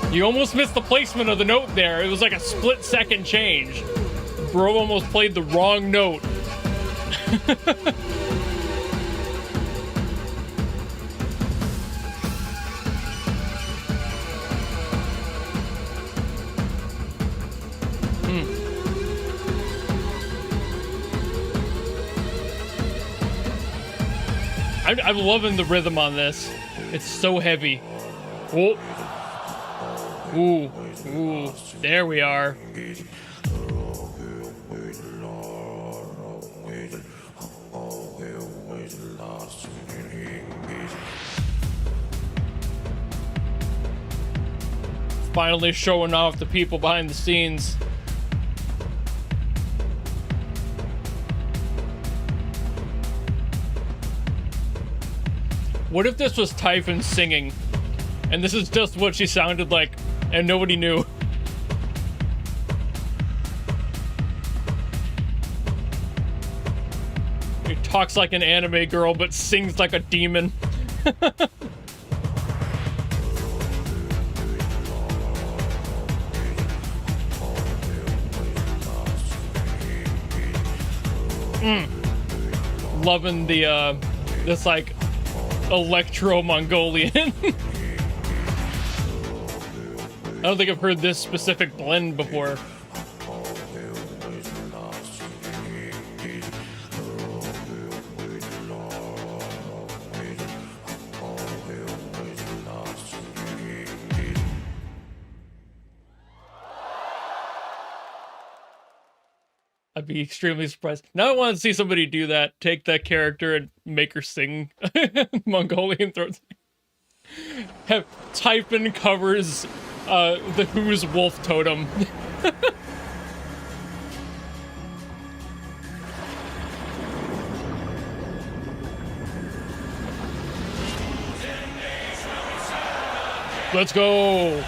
You almost missed the placement of the note there. It was like a split-second change. Bro almost played the wrong note I'm loving the rhythm on this. It's so heavy. Oh. Ooh. Ooh. There we are. Finally showing off the people behind the scenes. What if this was Typhon singing, and this is just what she sounded like, and nobody knew? He talks like an anime girl, but sings like a demon. Loving the, this, like, Electro-Mongolian. I don't think I've heard this specific blend before. I'd be extremely surprised. Now I want to see somebody do that. Take that character and make her sing Mongolian throat. Have Typhon covers the Who's Wolf Totem. Let's go.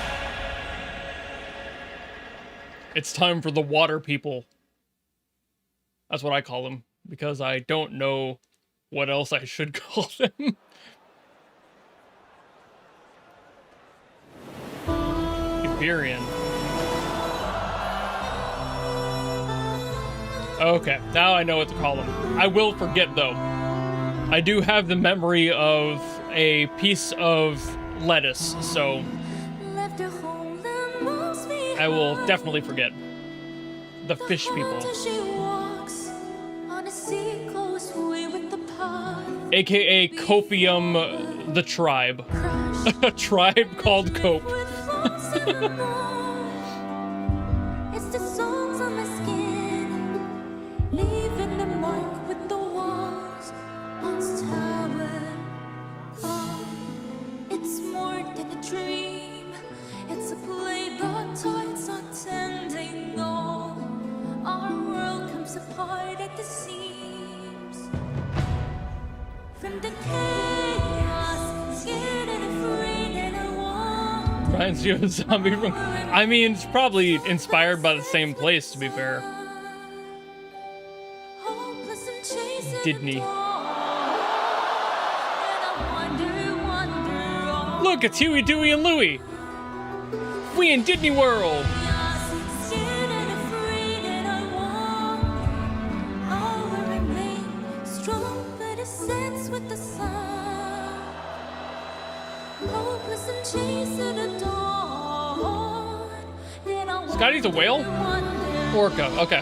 It's time for the water people. That's what I call them, because I don't know what else I should call them. Iberian. Okay, now I know what to call them. I will forget, though. I do have the memory of a piece of lettuce, so I will definitely forget. The fish people. AKA Copium the Tribe. A tribe called Cope. It's the songs on my skin, leaving the mark with the walls once towered. Oh, it's more than a dream. It's a play God toys are tending. No, our world comes apart at the seams. From the chaos, scared and afraid, and I want. Reminds you of a zombie from... I mean, it's probably inspired by the same place, to be fair. Didn't he? Look, it's Huey, Dewey, and Louie! We in Disney World! Scotty's a whale? Orca, okay.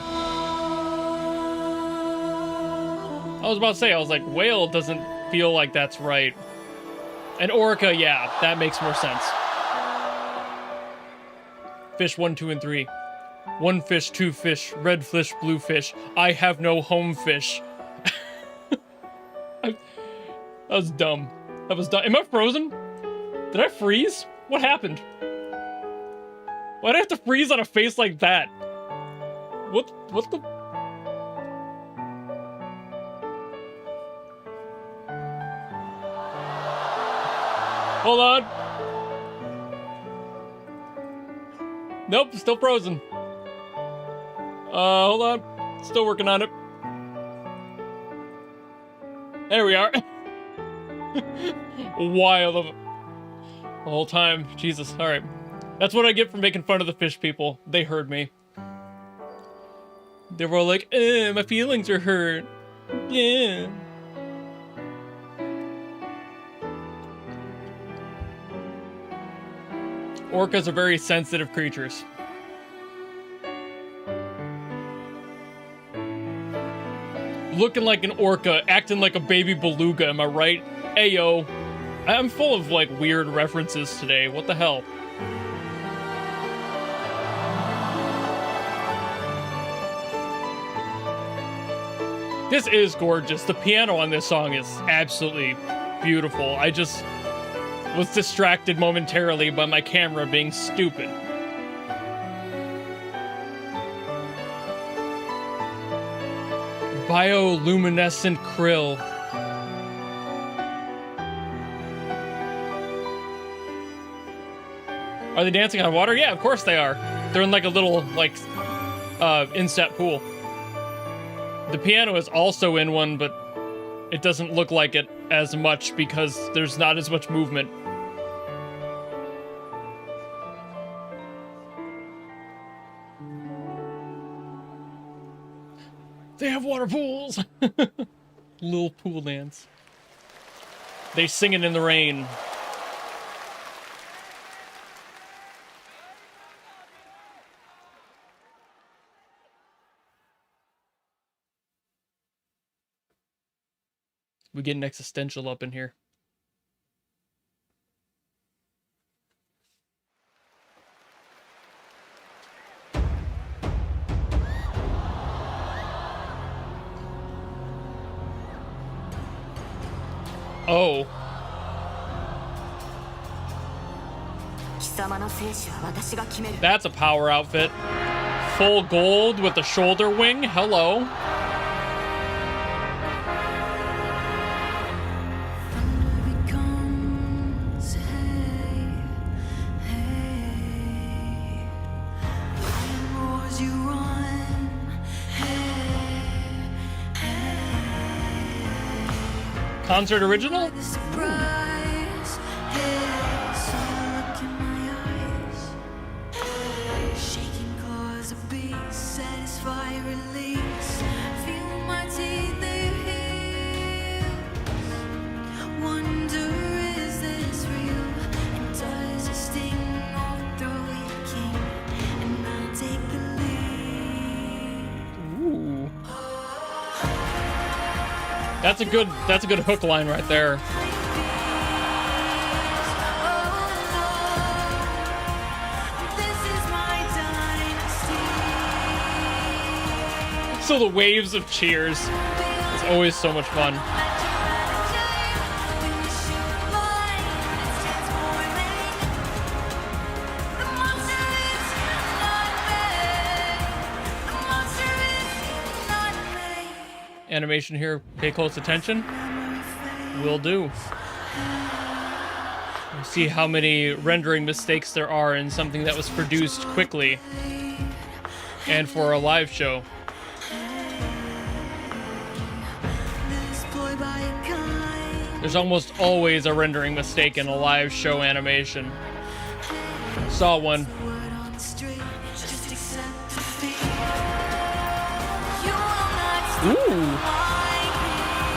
I was about to say, I was like, whale doesn't feel like that's right. And orca, yeah, that makes more sense. Fish 1, 2, and 3. 1 fish, 2 fish, red fish, blue fish. I have no home fish. That was dumb. That was dumb. Am I frozen? Did I freeze? What happened? Why'd I have to freeze on a face like that? What the... Hold on. Nope, still frozen. Hold on. Still working on it. There we are. Wild of it. The whole time. Jesus, alright. That's what I get for making fun of the fish people. They heard me. They were all like, my feelings are hurt. Yeah. Orcas are very sensitive creatures. Looking like an orca, acting like a baby beluga, am I right? Ayo. I'm full of, like, weird references today. What the hell? This is gorgeous. The piano on this song is absolutely beautiful. I just was distracted momentarily by my camera being stupid. Bioluminescent krill. Are they dancing on water? Yeah, of course they are. They're in like a little, like, inset pool. The piano is also in one, but it doesn't look like it as much because there's not as much movement. They have water pools! Little pool dance. They sing it in the rain. We get an existential up in here. Oh. That's a power outfit. Full gold with a shoulder wing. Hello. Concert original? That's a good hook line right there. So the waves of cheers is always so much fun. Animation here, pay close attention. Will do. We'll see how many rendering mistakes there are in something that was produced quickly and for a live show. There's almost always a rendering mistake in a live show animation. Saw one. Ooh.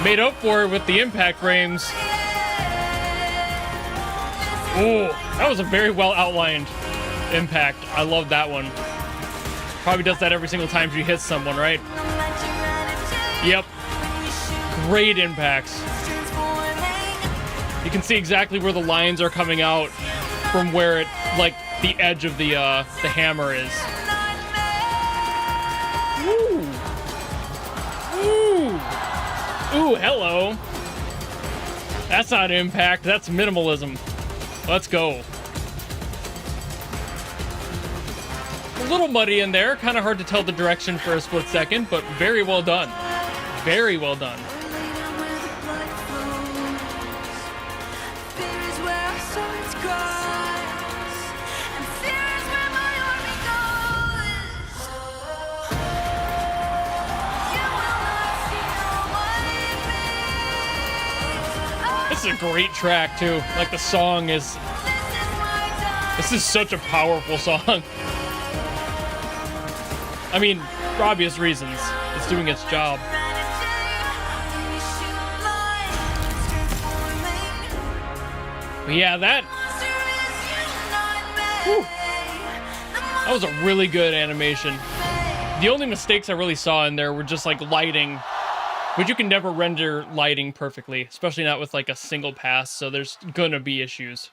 Made up for it with the impact frames. Ooh, that was a very well outlined impact. I love that one. Probably does that every single time she hits someone, right? Yep. Great impacts. You can see exactly where the lines are coming out from where it, like, the edge of the hammer is. Ooh, hello. That's not impact, that's minimalism. Let's go. A little muddy in there, kind of hard to tell the direction for a split second, but very well done. Very well done. This is a great track too. Like the song is... This is such a powerful song. I mean, for obvious reasons. It's doing its job. But yeah, that was a really good animation. The only mistakes I really saw in there were just like lighting, but you can never render lighting perfectly, especially not with like a single pass, so there's gonna be issues.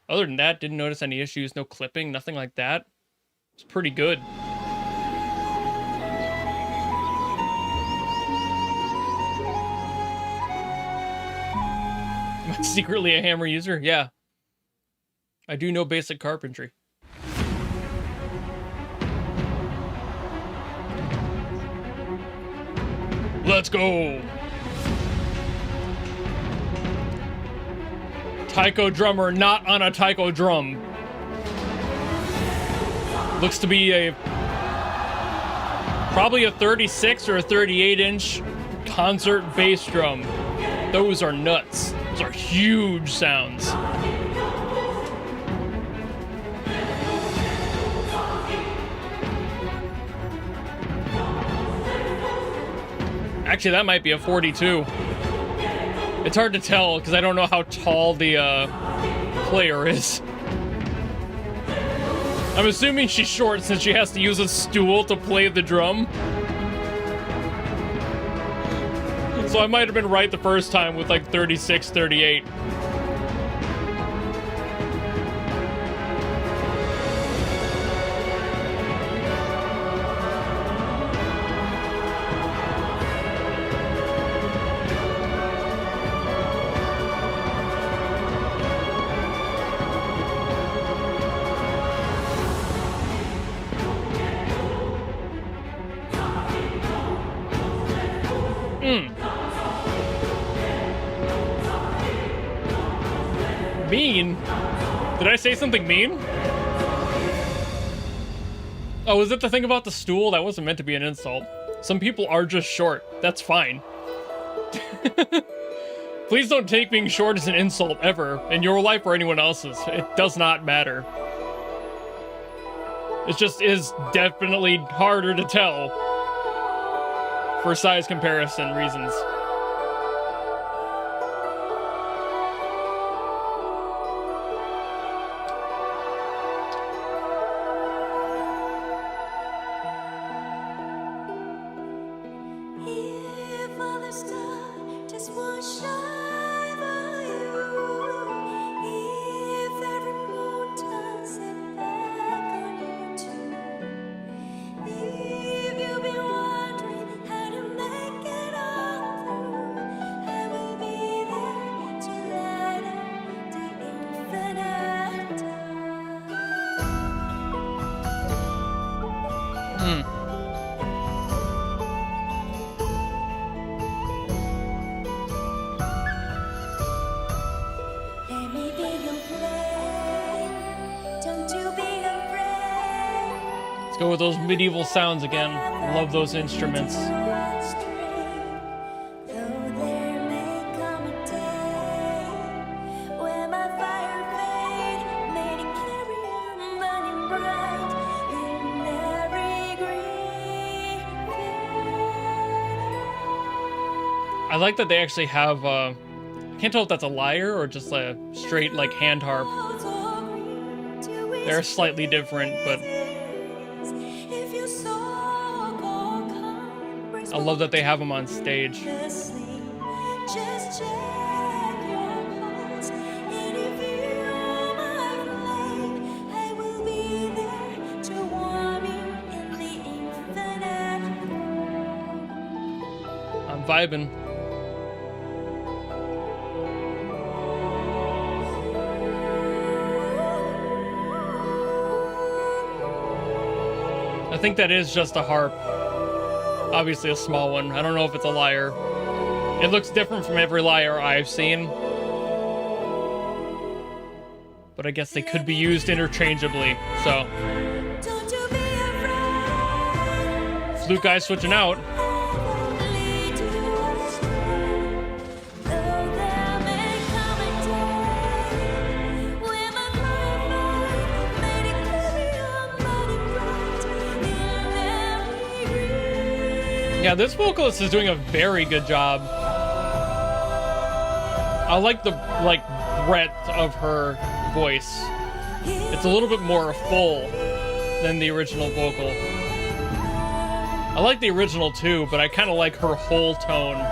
Other than that, didn't notice any issues, no clipping, nothing like that. It's pretty good. Am I secretly a hammer user? Yeah. I do know basic carpentry. Let's go! Taiko drummer not on a taiko drum. Looks to be probably a 36 or a 38 inch concert bass drum. Those are nuts. Those are huge sounds. Actually, that might be a 42. It's hard to tell because I don't know how tall the player is. I'm assuming she's short since she has to use a stool to play the drum. So I might have been right the first time with like 36, 38. Mean? Did I say something mean? Oh, is it the thing about the stool? That wasn't meant to be an insult. Some people are just short. That's fine. Please don't take being short as an insult ever, in your life or anyone else's. It does not matter. It just is definitely harder to tell for size comparison reasons. Let's go with those medieval sounds again. Love those instruments. I like that they actually have, I can't tell if that's a lyre or just a straight, like, hand harp. They're slightly different, but I love that they have them on stage. I'm vibing. I think that is just a harp. Obviously a small one. I don't know if it's a lyre. It looks different from every lyre I've seen. But I guess they could be used interchangeably, so. Flute guy switching out. Yeah, this vocalist is doing a very good job. I like the breadth of her voice. It's a little bit more full than the original vocal. I like the original too, but I kind of like her whole tone.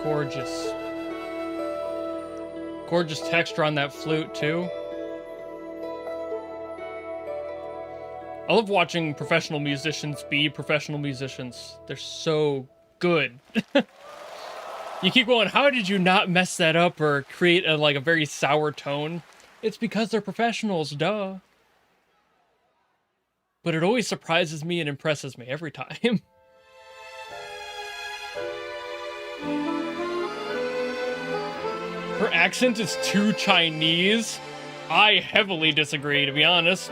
Gorgeous. Gorgeous texture on that flute too. I love watching professional musicians be professional musicians. They're so good. You keep going, how did you not mess that up or create a very sour tone? It's because they're professionals, duh. But it always surprises me and impresses me every time. Her accent is too Chinese. I heavily disagree, to be honest.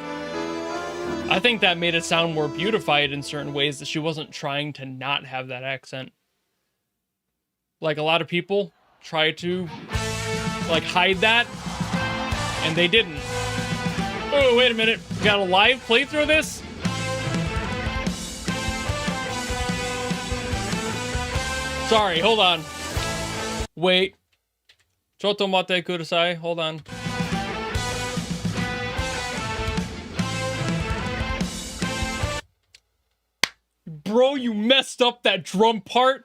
I think that made it sound more beautified in certain ways, that she wasn't trying to not have that accent. Like, a lot of people try to, hide that, and they didn't. Oh, wait a minute. Got a live playthrough of this? Sorry, hold on. Wait. Choto mate kudasai. Hold on. Bro, you messed up that drum part.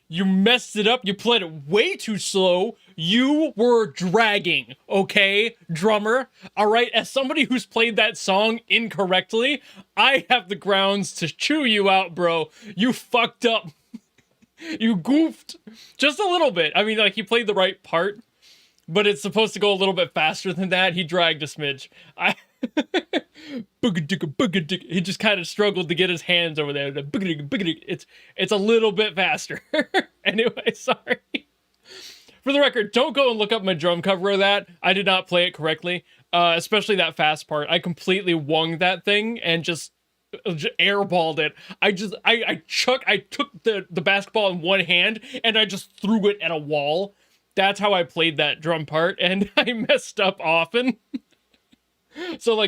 You messed it up. You played it way too slow. You were dragging, okay, drummer? All right, as somebody who's played that song incorrectly, I have the grounds to chew you out, bro. You fucked up. You goofed just a little bit. I mean, he played the right part, but it's supposed to go a little bit faster than that. He dragged a smidge. He just kind of struggled to get his hands over there. It's a little bit faster. Anyway, sorry. For the record, don't go and look up my drum cover of that. I did not play it correctly, especially that fast part. I completely wung that thing and just airballed it. I took the basketball in one hand and I just threw it at a wall. That's how I played that drum part, and I messed up often. So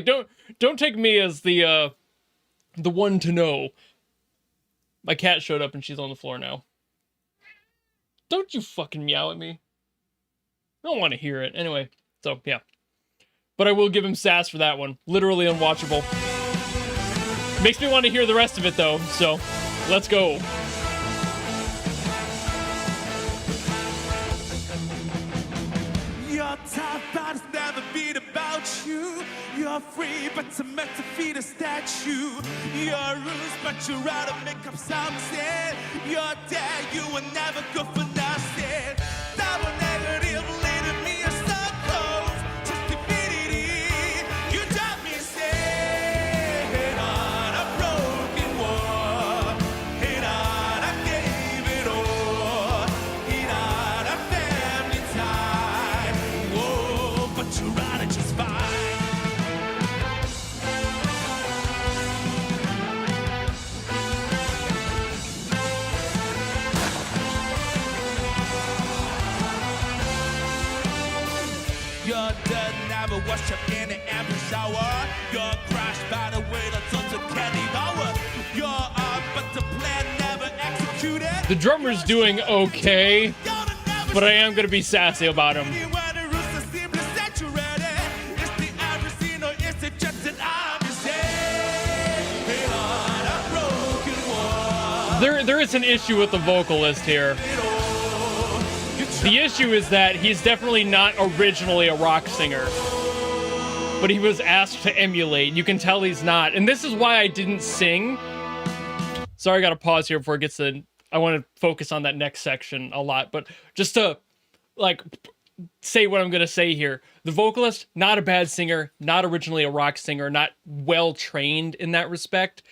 don't take me as the one to know. My cat showed up and she's on the floor now. Don't you fucking meow at me. I don't want to hear it. Anyway, so yeah. But I will give him sass for that one. Literally unwatchable. Makes me want to hear the rest of it though, so let's go. Your top body's never been about you. You're free, but it's meant to feed a statue. You're rules, but you're out to make up something. You're dead, you were never good for nothing. Double negative, leading me a so close to stupidity. You drive me insane on a broken wall. And on I gave it all. And on a family tie. Whoa, but you're running just fine. You're dead, never wash up in the every shower. You're crashed by the way that's on the candy hour. You're up, but the plan never executed. The drummer's doing okay, but I am gonna be sassy about him. There is an issue with the vocalist here. The issue is that he's definitely not originally a rock singer, but he was asked to emulate. You can tell he's not, and this is why I didn't sing. Sorry, I gotta pause here before it gets to. I want to focus on that next section a lot, but just to say what I'm gonna say here. The vocalist, not a bad singer, not originally a rock singer, not well trained in that respect.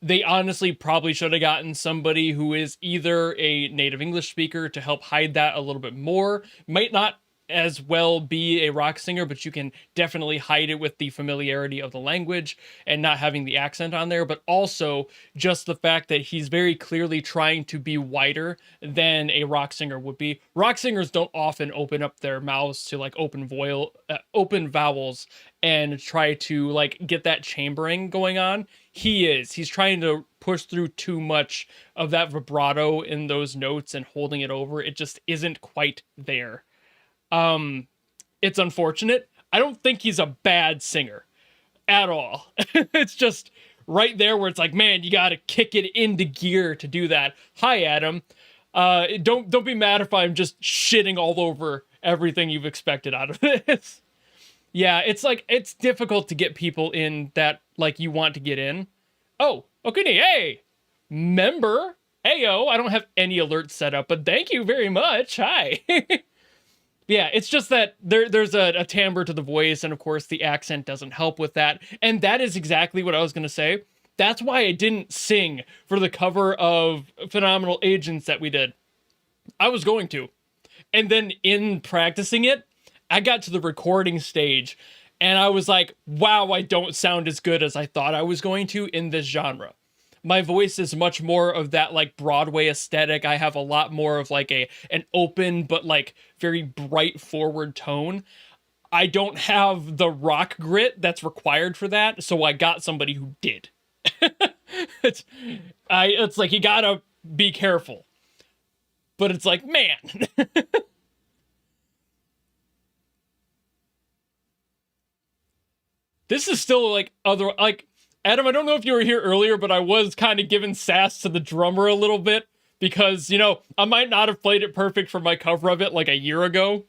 They honestly probably should have gotten somebody who is either a native English speaker to help hide that a little bit more. Might not as well be a rock singer, but you can definitely hide it with the familiarity of the language and not having the accent on there. But also just the fact that he's very clearly trying to be wider than a rock singer would be. Rock singers don't often open up their mouths to like open vowels and try to like get that chambering going on. He's trying to push through too much of that vibrato in those notes and holding it over. It just isn't quite there. It's unfortunate. I don't think he's a bad singer at all. It's just right there where it's like, man, you got to kick it into gear to do that. Hi, Adam. Don't be mad if I'm just shitting all over everything you've expected out of this. Yeah, it's like, it's difficult to get people in that, like, you want to get in. Oh, okay, hey, member. Heyo, I don't have any alerts set up, but thank you very much. Hi. Yeah, it's just that there's a timbre to the voice, and of course the accent doesn't help with that. And that is exactly what I was going to say. That's why I didn't sing for the cover of Phenomenal Agents that we did. I was going to. And then in practicing it, I got to the recording stage and I was like, wow, I don't sound as good as I thought I was going to in this genre. My voice is much more of that like Broadway aesthetic. I have a lot more of like an open but like very bright forward tone. I don't have the rock grit that's required for that, so I got somebody who did. It's like you gotta be careful. But it's like, man. This is still like Adam, I don't know if you were here earlier, but I was kind of giving sass to the drummer a little bit because, you know, I might not have played it perfect for my cover of it like a year ago,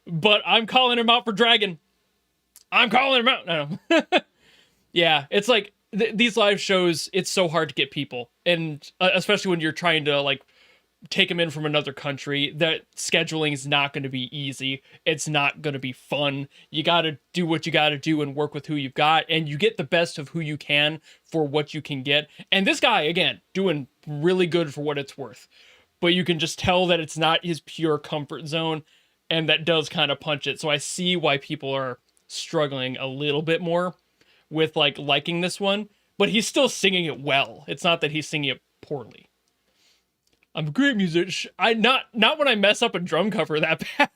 but I'm calling him out for Dragon. I'm calling him out. No. Yeah, it's like these live shows, it's so hard to get people. And especially when you're trying to like take them in from another country, that scheduling is not going to be easy. It's not going to be fun. You got to do what you got to do and work with who you've got, and you get the best of who you can for what you can get. And this guy, again, doing really good for what it's worth, but you can just tell that it's not his pure comfort zone, and that does kind of punch it. So I see why people are struggling a little bit more with like liking this one, but he's still singing it well. It's not that he's singing it poorly. I'm a great musician. Not when I mess up a drum cover that bad.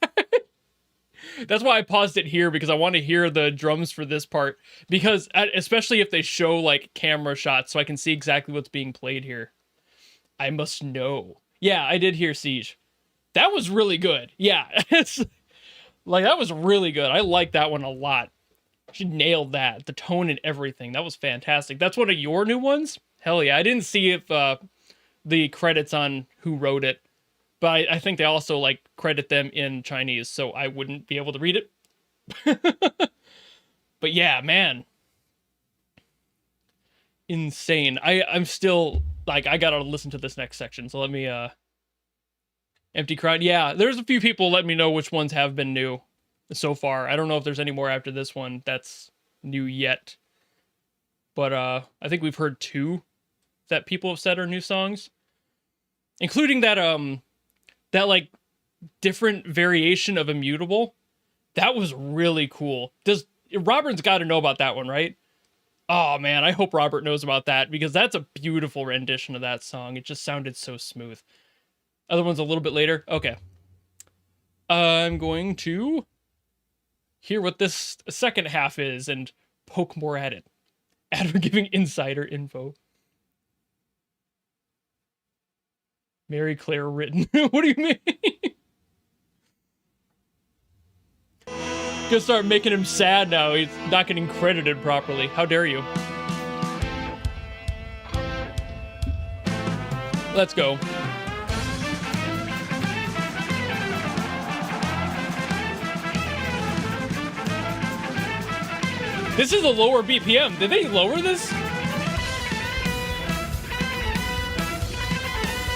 That's why I paused it here, because I want to hear the drums for this part, because especially if they show like camera shots so I can see exactly what's being played here. I must know. Yeah, I did hear Siege. That was really good. Yeah, it's like, that was really good. I like that one a lot. She nailed that. The tone and everything. That was fantastic. That's one of your new ones? Hell yeah. I didn't see if the credits on who wrote it, but I think they also like credit them in Chinese, so I wouldn't be able to read it. But yeah, man, insane. I'm still like, I gotta listen to this next section, so let me Empty Crowd. Yeah, there's a few people let me know which ones have been new so far. I don't know if there's any more after this one that's new yet, but I think we've heard 2 that people have said are new songs, including that that like different variation of Immutable. That was really cool. Robert's got to know about that one, right? Oh man, I hope Robert knows about that, because that's a beautiful rendition of that song. It just sounded so smooth. Other ones a little bit later. Okay. I'm going to hear what this second half is and poke more at it. After giving insider info. Mary Claire written. What do you mean? Gonna start making him sad now. He's not getting credited properly. How dare you? Let's go. This is a lower BPM. Did they lower this?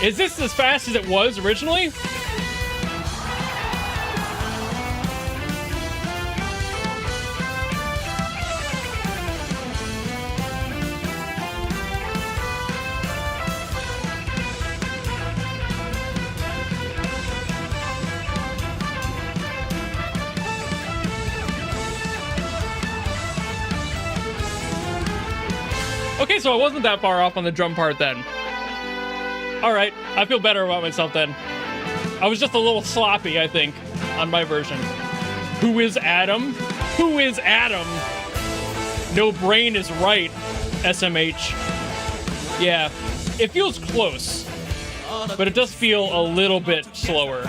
Is this as fast as it was originally? Okay, so I wasn't that far off on the drum part then. All right, I feel better about myself then. I was just a little sloppy, I think, on my version. Who is Adam? Who is Adam? No brain is right, SMH. Yeah, it feels close, but it does feel a little bit slower.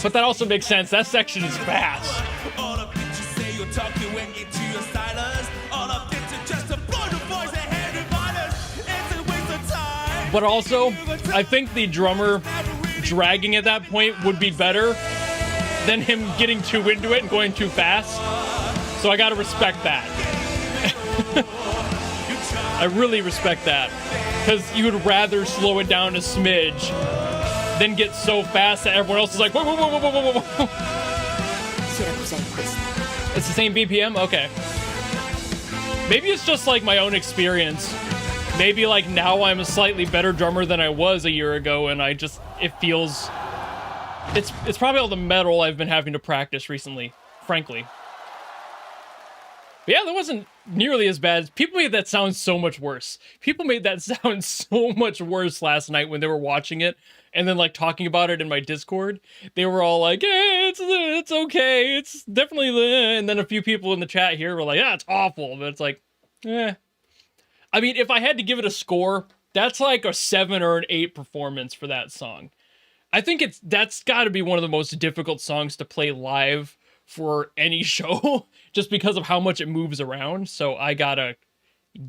But that also makes sense. That section is fast. But also, I think the drummer dragging at that point would be better than him getting too into it and going too fast. So I gotta respect that. I really respect that. Because you would rather slow it down a smidge than get so fast that everyone else is like, whoa, whoa, whoa, whoa, whoa, whoa, whoa. It's the same BPM? Okay. Maybe it's just like my own experience. Maybe like now I'm a slightly better drummer than I was a year ago, and it feels... It's probably all the metal I've been having to practice recently, frankly. But yeah, that wasn't nearly as bad. People made that sound so much worse. People made that sound so much worse last night when they were watching it and then like talking about it in my Discord. They were all like, "Hey, it's okay. It's definitely," and then a few people in the chat here were like, "Yeah, it's awful." But it's like, eh. I mean, if I had to give it a score, that's like a 7 or an 8 performance for that song. I think that's got to be one of the most difficult songs to play live for any show, just because of how much it moves around. So I gotta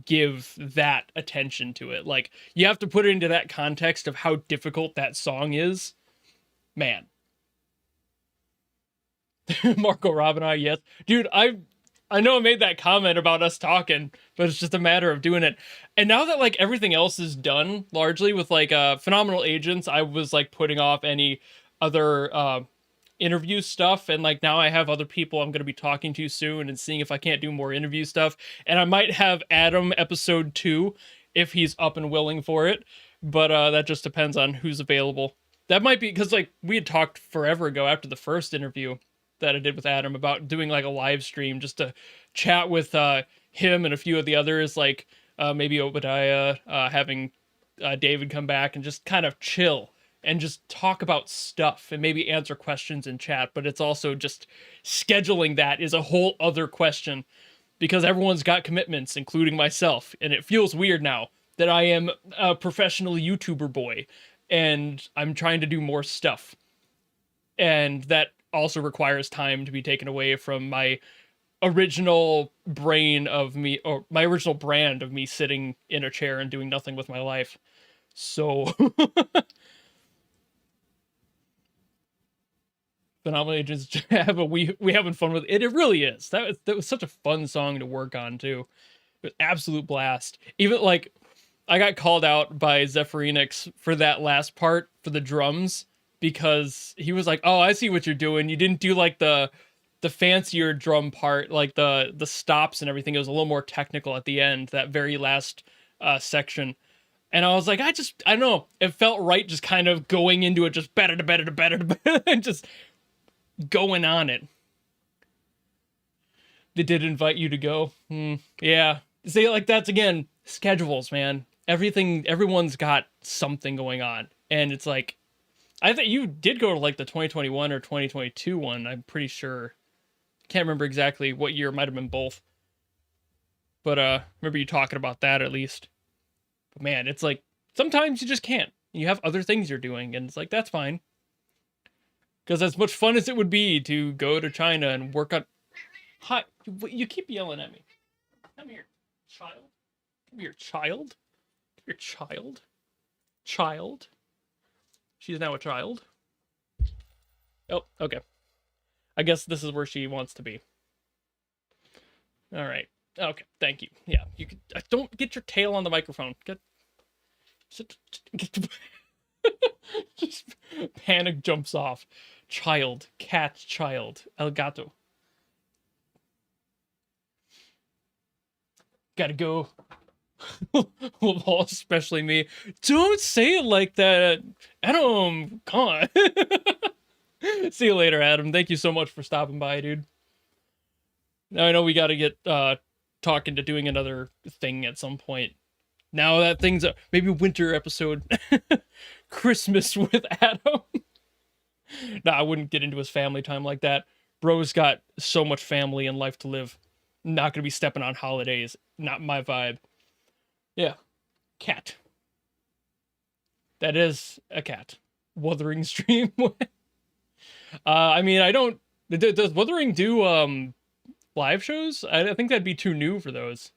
give that attention to it. Like, you have to put it into that context of how difficult that song is. Man. Marco Robinai, yes. Dude, I know I made that comment about us talking, but it's just a matter of doing it. And now that like everything else is done largely with like Phenomenal Agents, I was like putting off any other interview stuff, and like now I have other people I'm going to be talking to soon and seeing if I can't do more interview stuff. And I might have Adam episode 2 if he's up and willing for it, but that just depends on who's available. That might be because like we had talked forever ago after the first interview that I did with Adam about doing like a live stream just to chat with him and a few of the others, like maybe Obadiah, having David come back and just kind of chill and just talk about stuff and maybe answer questions in chat. But it's also just scheduling that is a whole other question because everyone's got commitments, including myself. And it feels weird now that I am a professional YouTuber boy and I'm trying to do more stuff. And that also requires time to be taken away from my original brain of me, or my original brand of me sitting in a chair and doing nothing with my life. So... Phenomenal Agents we having fun with it. It really is. That was such a fun song to work on too. It was absolute blast. Even like I got called out by Zephyrynix for that last part for the drums because he was like, "Oh, I see what you're doing. You didn't do like the fancier drum part, like the stops and everything. It was a little more technical at the end, that very last section." And I was like, I don't know. It felt right just kind of going into it, just better, and just going on it. They did invite you to go. Yeah. See, like that's again, schedules, man. Everyone's got something going on. And it's like, I think you did go to like the 2021 or 2022 one, I'm pretty sure. Can't remember exactly what year, it might have been both. But remember you talking about that at least. But man, it's like, sometimes you just can't. You have other things you're doing, and it's like, that's fine. Because as much fun as it would be to go to China and work on... Hi, you keep yelling at me. Come here, child. Come here, child. Come here, child. Child. She's now a child. Oh, okay. I guess this is where she wants to be. All right. Okay, thank you. Yeah, you could... don't get your tail on the microphone. Just panic jumps off. Child. Cat child. El gato. Gotta go. Well, especially me. Don't say it like that. Adam, come on. See you later, Adam. Thank you so much for stopping by, dude. Now I know we gotta get talking to doing another thing at some point. Now that thing's maybe winter episode, Christmas with Adam. Nah, I wouldn't get into his family time like that. Bro's got so much family and life to live. Not gonna be stepping on holidays. Not my vibe. Yeah, cat. That is a cat. Wuthering Stream. I mean, I don't. Does Wuthering do live shows? I think that'd be too new for those.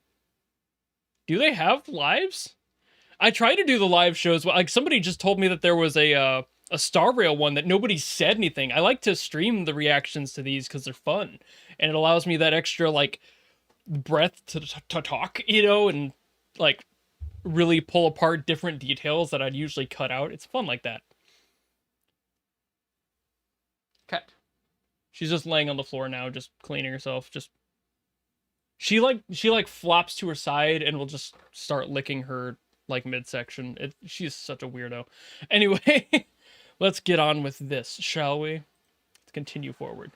Do they have lives? I tried to do the live shows. Like, somebody just told me that there was a Star Rail one that nobody said anything. I like to stream the reactions to these because they're fun, and it allows me that extra like breath to talk, you know, and like really pull apart different details that I'd usually cut out. It's fun like that. Cat. She's just laying on the floor now, just cleaning herself. She flops to her side and will just start licking her like midsection. She's such a weirdo. Anyway, let's get on with this, shall we? Let's continue forward.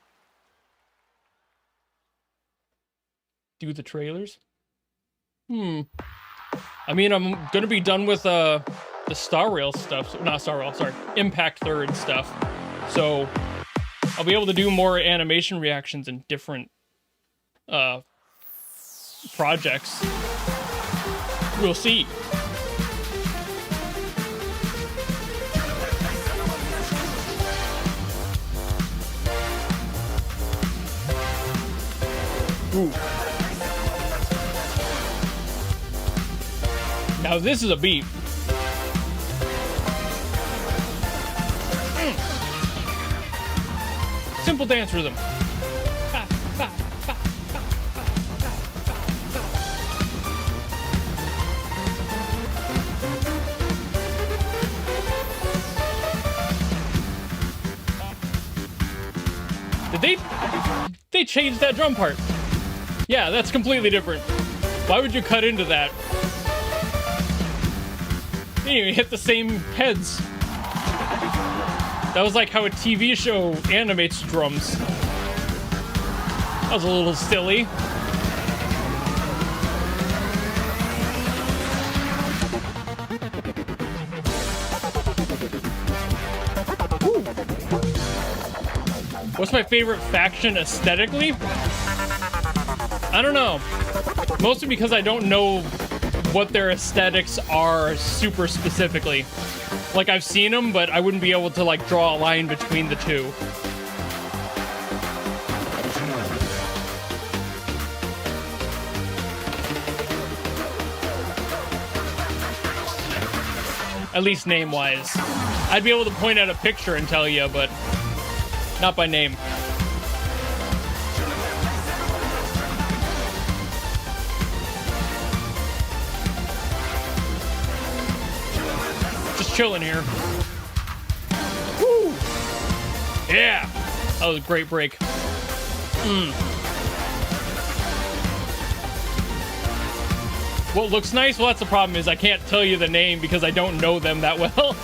Do the trailers? I mean, I'm gonna be done with the Star Rail stuff. Not Star Rail, sorry. Impact Third stuff. So I'll be able to do more animation reactions in different projects. We'll see. Ooh. Now this is a beat. Simple dance rhythm. Did they changed that drum part? Yeah, that's completely different. Why would you cut into that? They didn't even hit the same heads. That was like how a TV show animates drums. That was a little silly. Woo. What's my favorite faction aesthetically? I don't know. Mostly because I don't know what their aesthetics are super specifically. Like, I've seen them, but I wouldn't be able to, like, draw a line between the two. At least name-wise. I'd be able to point at a picture and tell you, but not by name. Chilling here. Woo! Yeah! That was a great break. What looks nice? Well, that's the problem, is I can't tell you the name because I don't know them that well.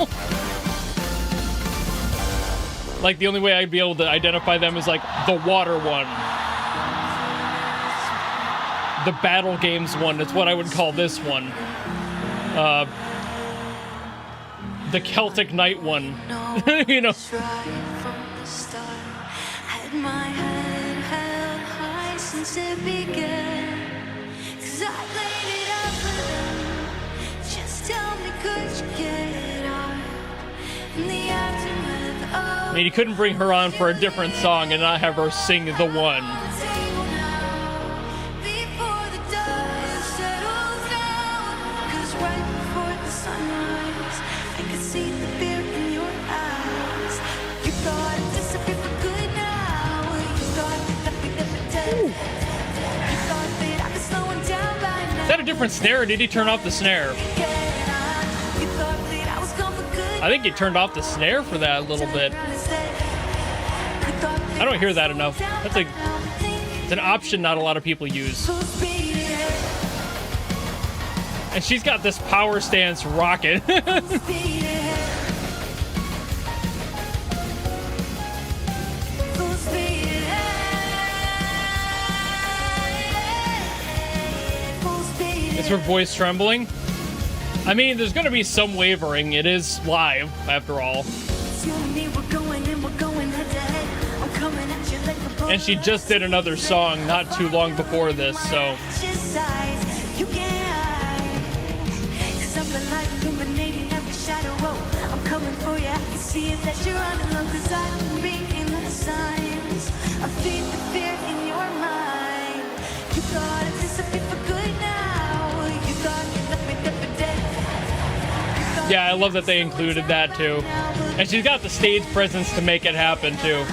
Like, the only way I'd be able to identify them is, like, the water one. The battle games one, that's what I would call this one. The Celtic Knight one. You know. Had my head held high since it began. 'Cause I laid it up for them. Just tell me, could you get out in the aftermath of... I mean, you couldn't bring her on for a different song and not have her sing the one. Is that a different snare, or did he turn off the snare? I think he turned off the snare for that a little bit. I don't hear that enough. It's an option not a lot of people use. And she's got this power stance rocket. her voice trembling? I mean, there's gonna be some wavering. It is live, after all. And she just did another song not too long before this, so... Yeah, I love that they included that too. And she's got the stage presence to make it happen too.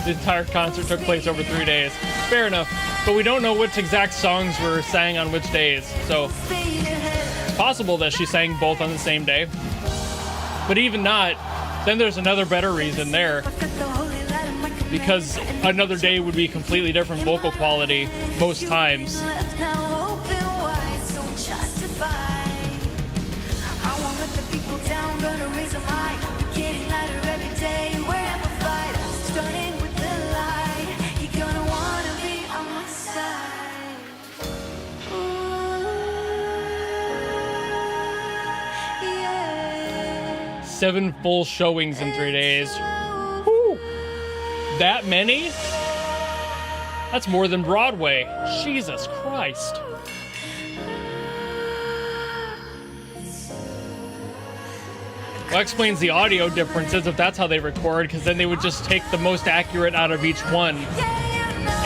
The entire concert took place over 3 days. Fair enough. But we don't know which exact songs were sang on which days. So it's possible that she sang both on the same day. But even not, then there's another better reason there. Because another day would be completely different vocal quality most times. Seven full showings in 3 days. Whew. That many? That's more than Broadway. Jesus Christ. Well, that explains the audio differences if that's how they record, because then they would just take the most accurate out of each one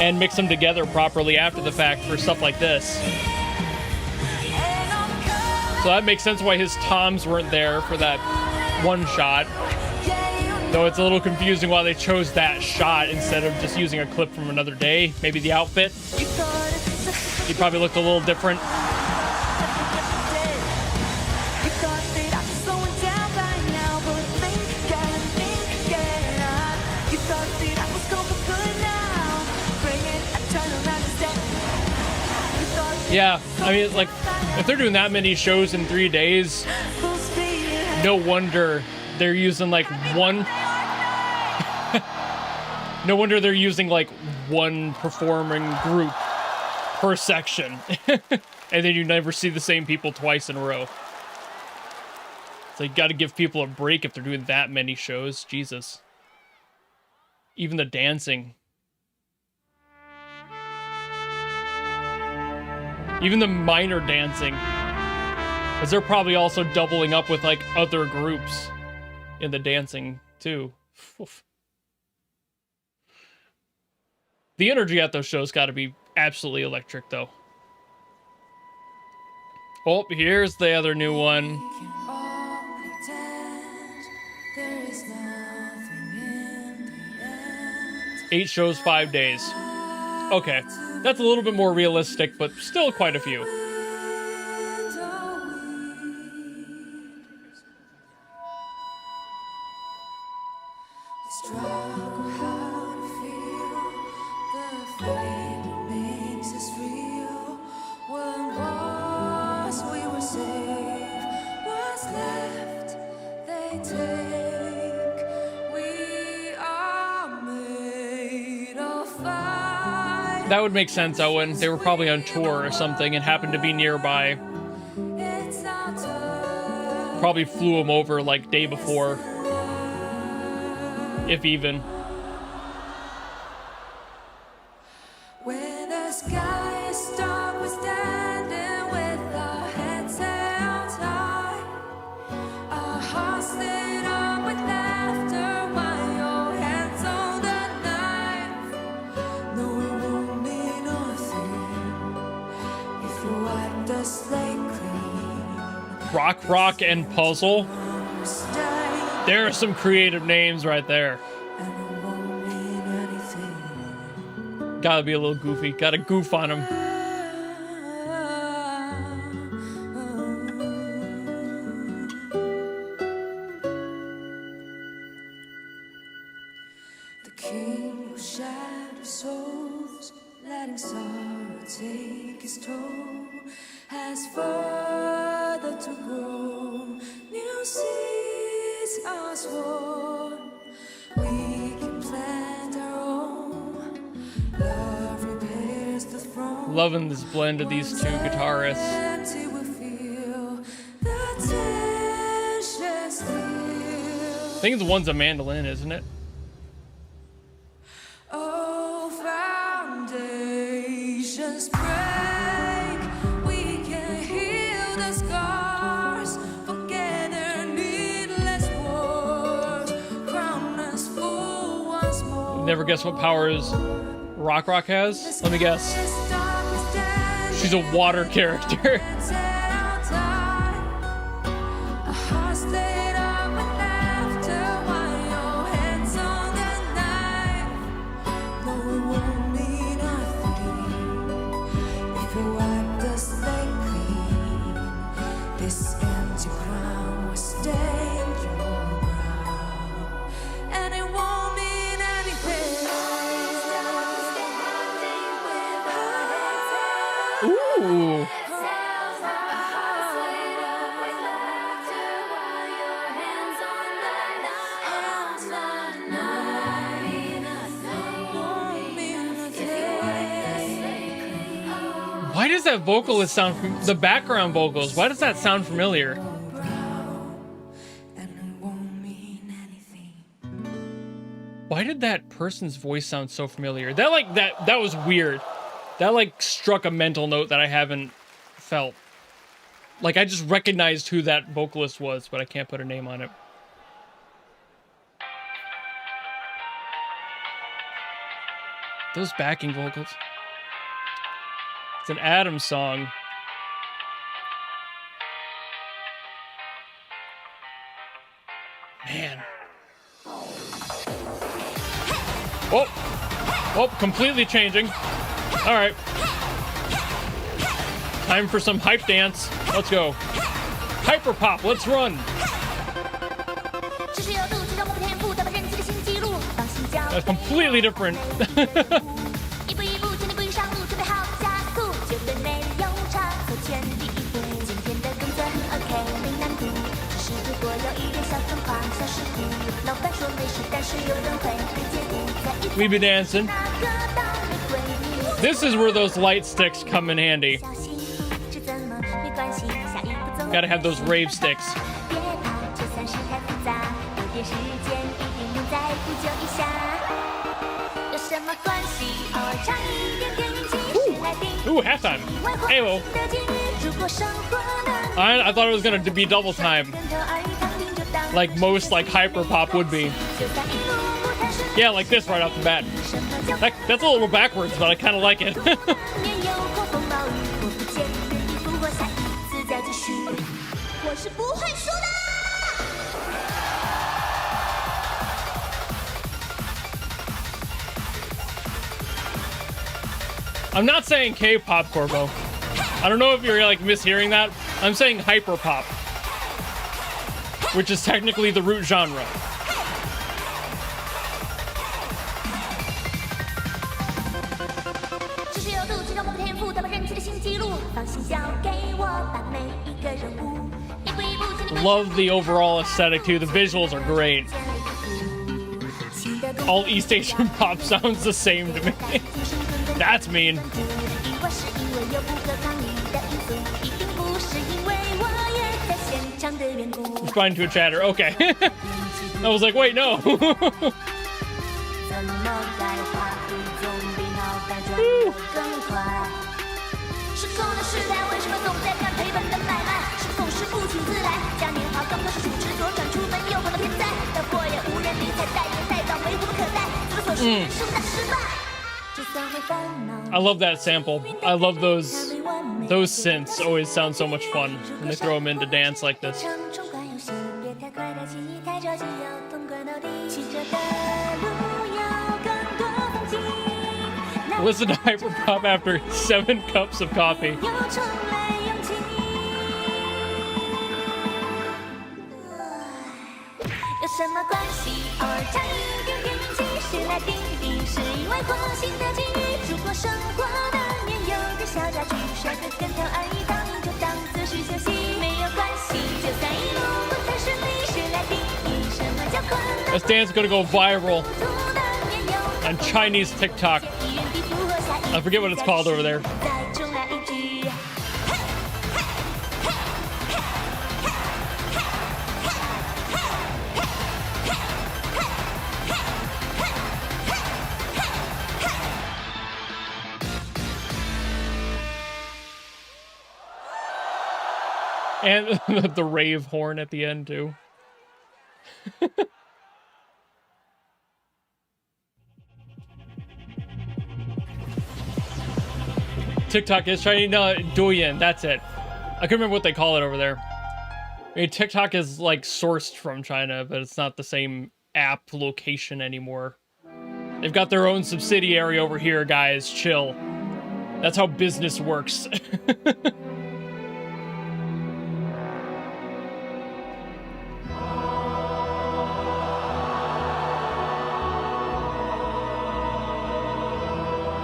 and mix them together properly after the fact for stuff like this. So that makes sense why his toms weren't there for that one shot. Though it's a little confusing why they chose that shot instead of just using a clip from another day. Maybe the outfit. He probably looked a little different. Yeah, I mean, like, if they're doing that many shows in 3 days, no wonder they're using like one. No wonder they're using like one performing group per section. And then you never see the same people twice in a row. So you gotta give people a break if they're doing that many shows. Jesus. Even the dancing. Even the minor dancing. Because they're probably also doubling up with, like, other groups in the dancing, too. Oof. The energy at those shows got to be absolutely electric, though. Oh, here's the other new one. 8 shows, 5 days. Okay, that's a little bit more realistic, but still quite a few. That would make sense, Owen. They were probably on tour or something and happened to be nearby. Probably flew them over like day before. If even. When the sky is dark, we're standing with our heads held high. Our hearts lit up with laughter while your hands hold a knife. No, it won't mean nothing if you wipe the slate clean. Rock, and Puzzle. There are some creative names right there. Gotta be a little goofy. Gotta goof on him. The king will shatter souls. take its toll, has further to grow. New seas are sworn. We can plant our own. Love repairs the throne. Loving this blend of these two guitarists. Until we feel the tension still. I think the one's a mandolin, isn't it? Oh, foundations break. We can heal the scars. Forget their needless wars. Crown us full once more. Never guess what powers Rock has? Let me guess. She's a water character. Ooh. Why does that vocalist sound the background vocals? Why does that sound familiar? Why did that person's voice sound so familiar? That was weird. That like struck a mental note that I haven't felt. Like I just recognized who that vocalist was, but I can't put a name on it. Those backing vocals. It's an Adam song. Man. Oh! Oh, completely changing. All right. Time for some hype dance. Let's go. Hyper pop, let's run. That's completely different. We be dancing. This is where those light sticks come in handy. Gotta have those rave sticks. Ooh, halftime. Hey-o. I thought it was gonna be double time. Like most like hyper pop would be. Yeah, like this right off the bat. That's a little backwards, but I kind of like it. I'm not saying K-pop, Corbo. I don't know if you're like mishearing that. I'm saying hyper pop, which is technically the root genre. Love the overall aesthetic too. The visuals are great. All East Asian pop sounds the same to me. That's mean. Responding to a chatter. Okay. I was like, wait, no. I love that sample. I love those synths. Always sound so much fun when they throw them into dance like this. Listen to hyperpop after 7 cups of coffee. 时来定义，是因为惯性的际遇。如果生活难免有个小插曲，甩个跟头而已，当就当作是休息，没有关系。就算一路不太顺利，是来定义什么叫困难。 This dance is gonna go viral on Chinese TikTok. I forget what it's called over there. And the rave horn at the end, too. TikTok is Chinese. No, Douyin, that's it. I couldn't remember what they call it over there. I mean, TikTok is like sourced from China, but it's not the same app location anymore. They've got their own subsidiary over here, guys. Chill. That's how business works.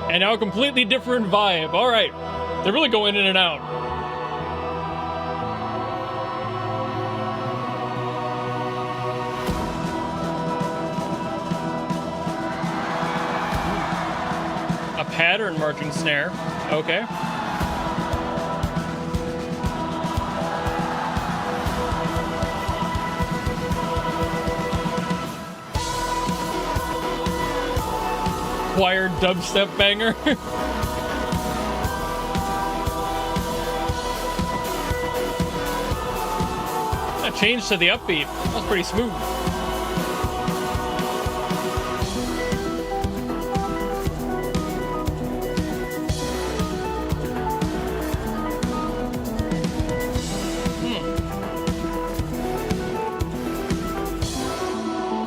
And now a completely different vibe. All right. They're really going in and out. A pattern marching snare. Okay. Choir dubstep banger. That changed to the upbeat. That was pretty smooth.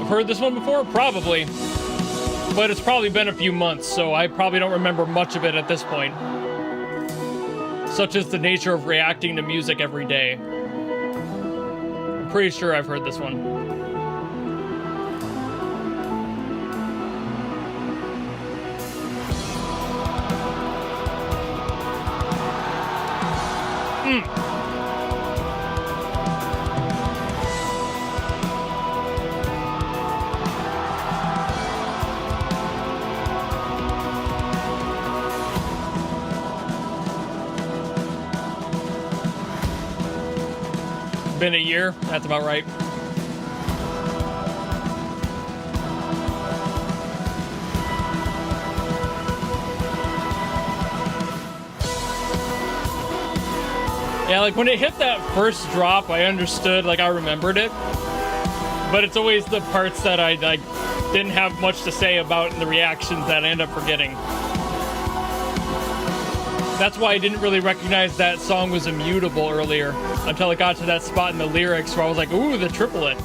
I've heard this one before? Probably. But it's probably been a few months, so I probably don't remember much of it at this point. Such is the nature of reacting to music every day. I'm pretty sure I've heard this one. Been a year. That's about right. Yeah, like when it hit that first drop, I understood, like I remembered it. But it's always the parts that I like didn't have much to say about in the reactions that I end up forgetting. That's why I didn't really recognize that song was immutable earlier until it got to that spot in the lyrics where I was like, ooh, the triplet.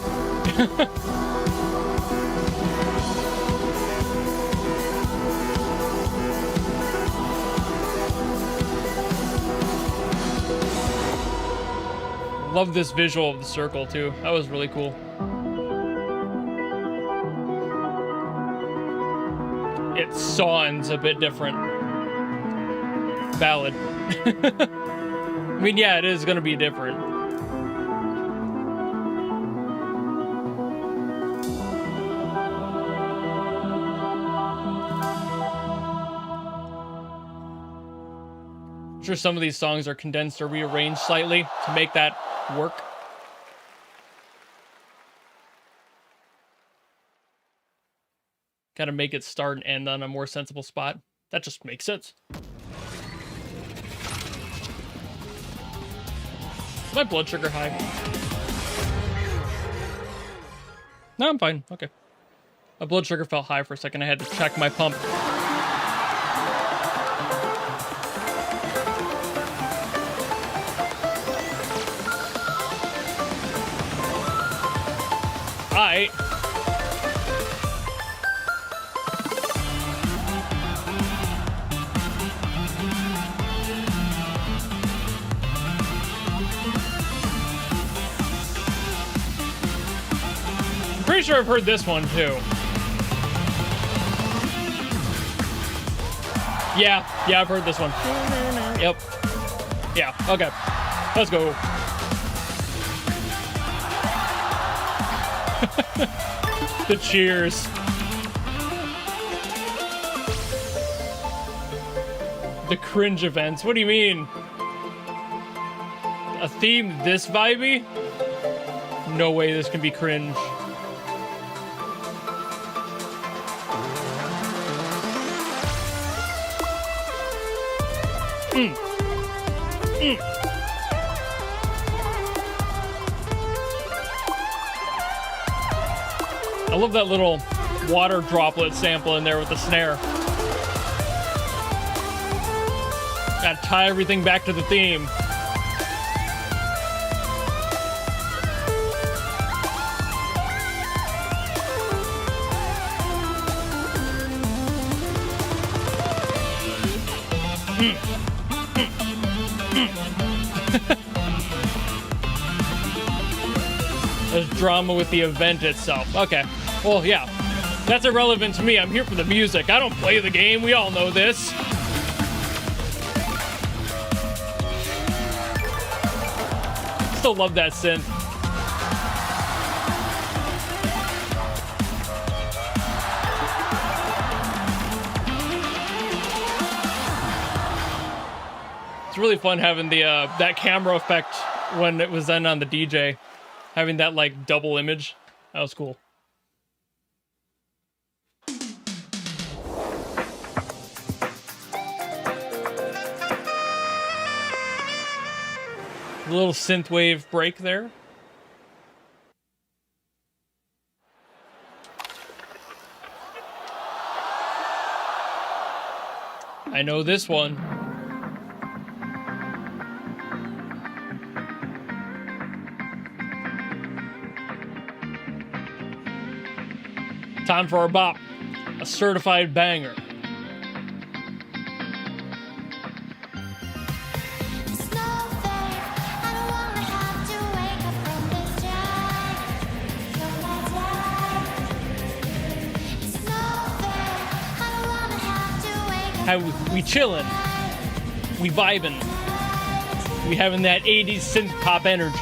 Love this visual of the circle too. That was really cool. It sounds a bit different. Valid. I mean, yeah, it is going to be different. I'm sure some of these songs are condensed or rearranged slightly to make that work. Kind of make it start and end on a more sensible spot. That just makes sense. Is my blood sugar high? No, I'm fine. Okay. My blood sugar felt high for a second. I had to check my pump. Alright. Pretty sure I've heard this one too. Yeah, I've heard this one. Yep. Yeah, okay. Let's go. The cheers. The cringe events. What do you mean? A theme this vibey? No way this can be cringe. I love that little water droplet sample in there with the snare. Gotta tie everything back to the theme. There's drama with the event itself. Okay. Well, yeah. That's irrelevant to me. I'm here for the music. I don't play the game. We all know this. Still love that synth. It's really fun having the that camera effect when it was then on the DJ. Having that, like, double image. That was cool. A little synthwave break there. I know this one. Time for our bop, a certified banger. How we chillin', we vibin', we having that 80s synth pop energy.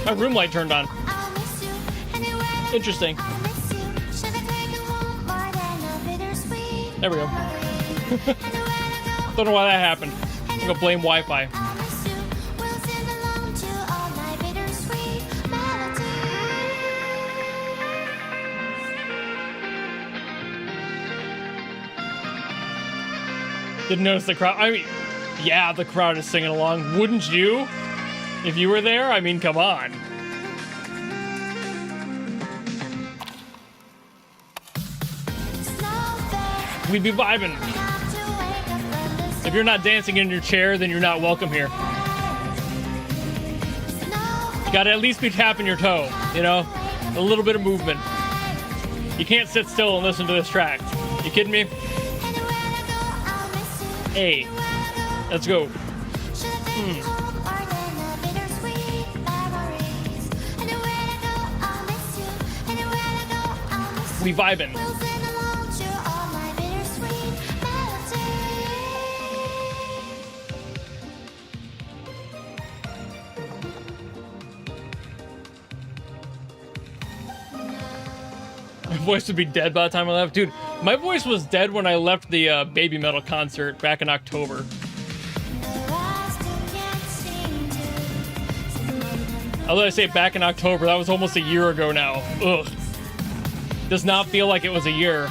My room light turned on. Interesting. There we go. Don't know why that happened. I'm gonna blame Wi-Fi. Didn't notice the crowd. I mean, yeah, the crowd is singing along. Wouldn't you? If you were there, I mean, come on. We'd be vibing. If you're not dancing in your chair, then you're not welcome here. You gotta at least be tapping your toe, you know? A little bit of movement. You can't sit still and listen to this track. You kidding me? Hey, let's go. We vibing. My voice would be dead by the time I left. Dude, my voice was dead when I left the Baby Metal concert back in October. Although I say back in October, that was almost a year ago now. Ugh. Does not feel like it was a year.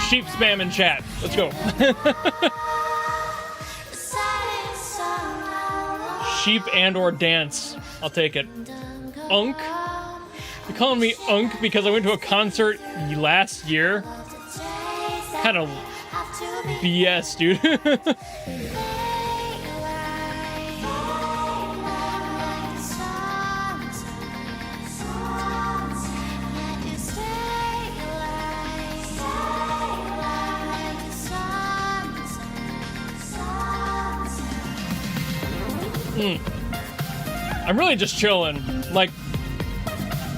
Sheep spam in chat. Let's go. Sheep and or dance. I'll take it. Unk. You're calling me Unk because I went to a concert last year? Kind of BS, dude. I'm really just chilling. Like,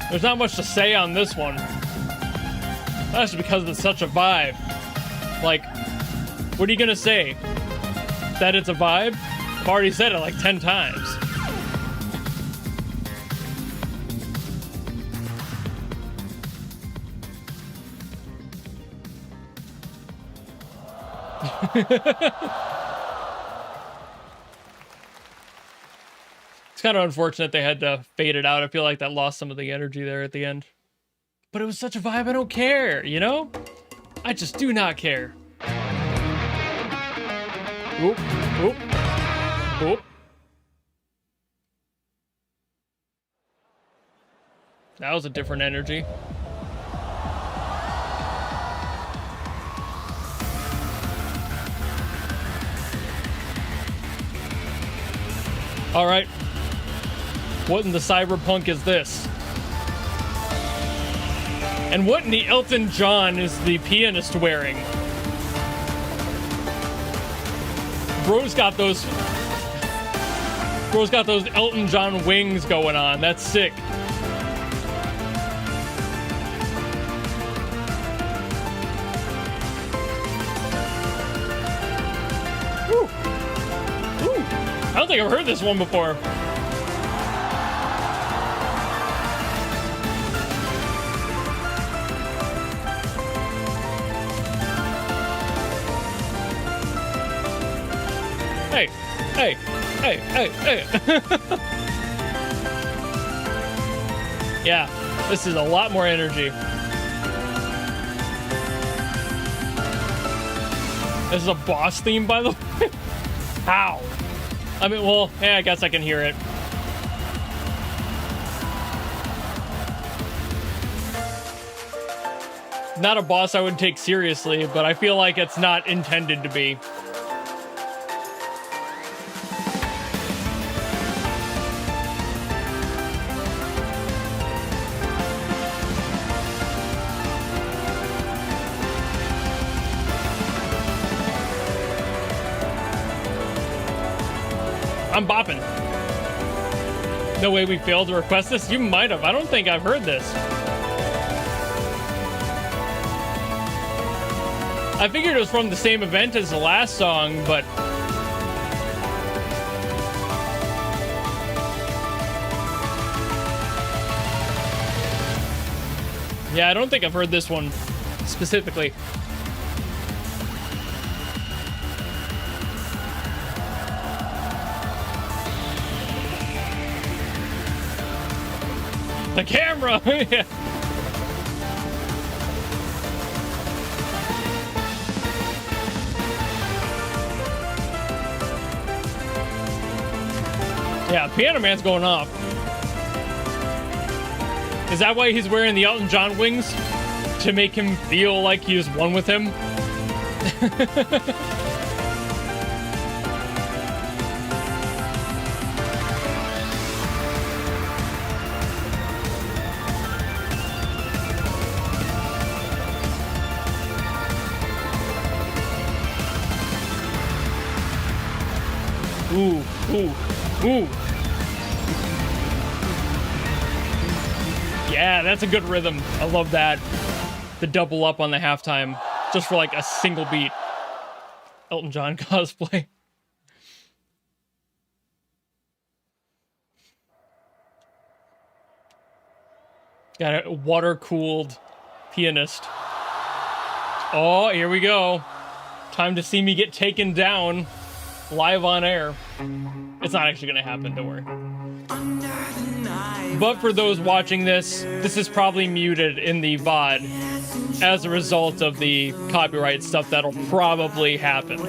there's not much to say on this one. That's because it's such a vibe. Like, what are you gonna say? That it's a vibe? I've already said it like 10 times. It's kind of unfortunate they had to fade it out. I feel like that lost some of the energy there at the end. But it was such a vibe, I don't care, you know? I just do not care. Oop, oop, oop. That was a different energy. All right. What in the cyberpunk is this? And what in the Elton John is the pianist wearing? Bro's got those Elton John wings going on. That's sick. Woo. Woo. I don't think I've heard this one before. Hey, hey, hey, hey, hey. Yeah, this is a lot more energy. This is a boss theme, by the way. How? I mean, well, yeah, I guess I can hear it. Not a boss I would take seriously, but I feel like it's not intended to be. I'm bopping. No way we failed to request this? You might have. I don't think I've heard this. I figured it was from the same event as the last song, but... yeah, I don't think I've heard this one specifically. The camera! Yeah. Yeah, Piano Man's going off. Is that why he's wearing the Elton John wings? To make him feel like he was one with him? Ooh, ooh, ooh. Yeah, that's a good rhythm. I love that. The double up on the halftime, just for like a single beat. Elton John cosplay. Got a water-cooled pianist. Oh, here we go. Time to see me get taken down. Live on air. It's not actually gonna happen, don't worry. But for those watching this, this is probably muted in the VOD as a result of the copyright stuff that'll probably happen.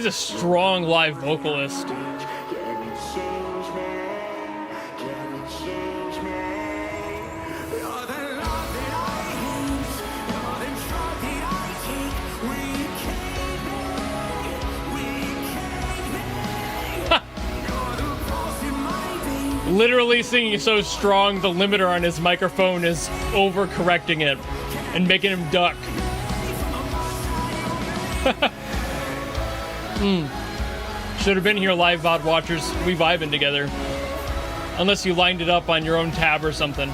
a strong live vocalist. Literally singing so strong, the limiter on his microphone is overcorrecting it and making him duck. Should have been here live, VOD watchers. We vibing together. Unless you lined it up on your own tab or something.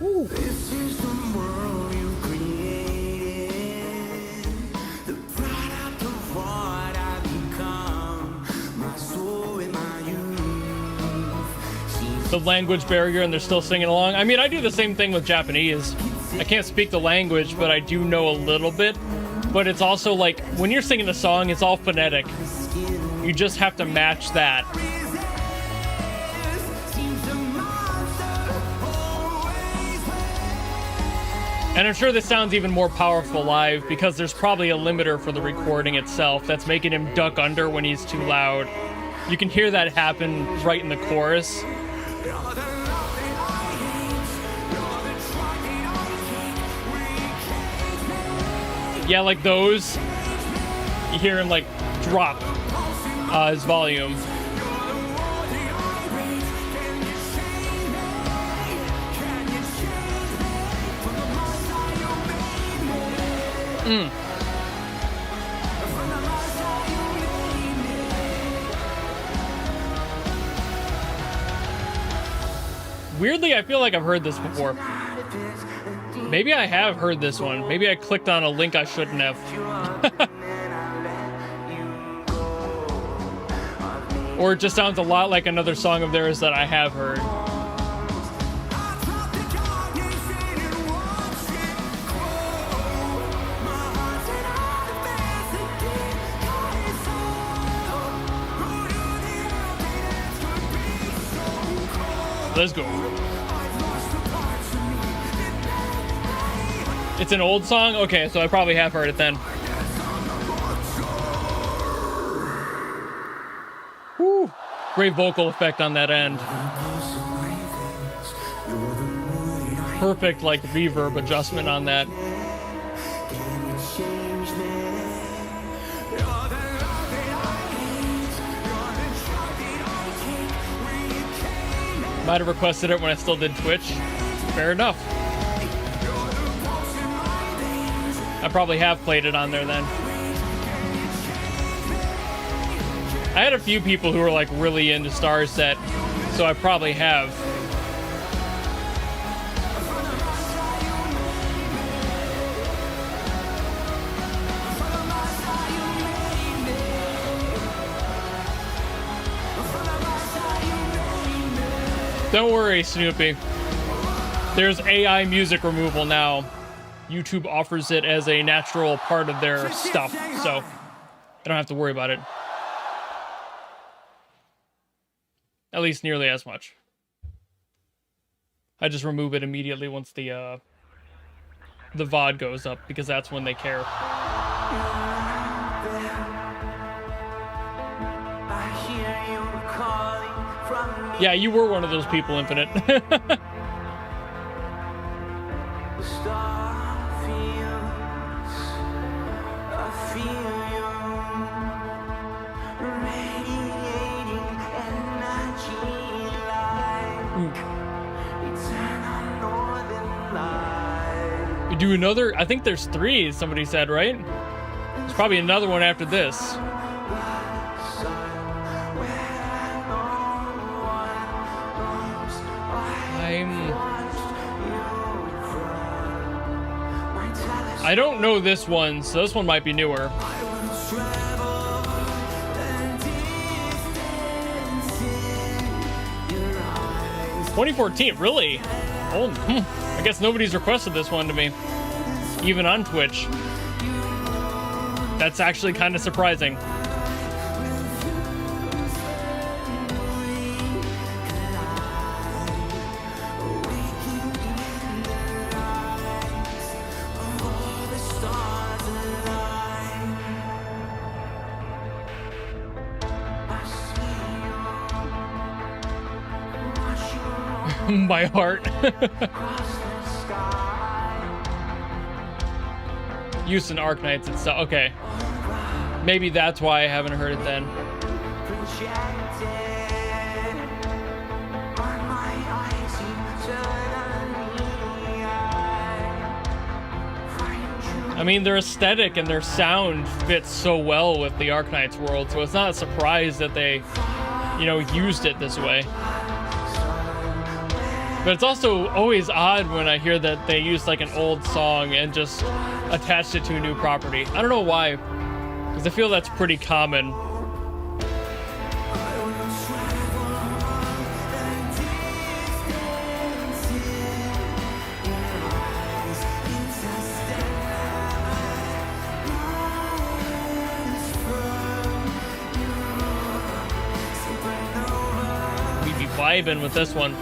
Woo. This is the world you created, the product of what I've become, my soul and my youth. The language barrier, and they're still singing along. I mean, I do the same thing with Japanese. I can't speak the language, but I do know a little bit. But it's also like, when you're singing a song, it's all phonetic. You just have to match that. And I'm sure this sounds even more powerful live because there's probably a limiter for the recording itself that's making him duck under when he's too loud. You can hear that happen right in the chorus. Yeah, like those. You hear him like drop his volume. Weirdly, I feel like I've heard this before. Maybe I have heard this one. Maybe I clicked on a link I shouldn't have. Or it just sounds a lot like another song of theirs that I have heard. Let's go. It's an old song? Okay, so I probably have heard it then. Woo! Great vocal effect on that end. Perfect, like, reverb adjustment on that. Might have requested it when I still did Twitch. Fair enough. I probably have played it on there then. I had a few people who were like really into Star Set, so I probably have. Don't worry, Snoopy. There's AI music removal now. YouTube offers it as a natural part of their stuff, so I don't have to worry about it. At least nearly as much. I just remove it immediately once the VOD goes up, because that's when they care. Yeah, you were one of those people, Infinite. We do another, I think there's 3, somebody said, right? There's probably another one after this. I don't know this one, so this one might be newer. 2014, really? Old. I guess nobody's requested this one to me, even on Twitch. That's actually kind of surprising. By heart. Use in Arknights itself. Okay. Maybe that's why I haven't heard it then. I mean, their aesthetic and their sound fits so well with the Arknights world, so it's not a surprise that they, you know, used it this way. But it's also always odd when I hear that they used like an old song and just attached it to a new property. I don't know why, because I feel that's pretty common. We'd be vibing with this one.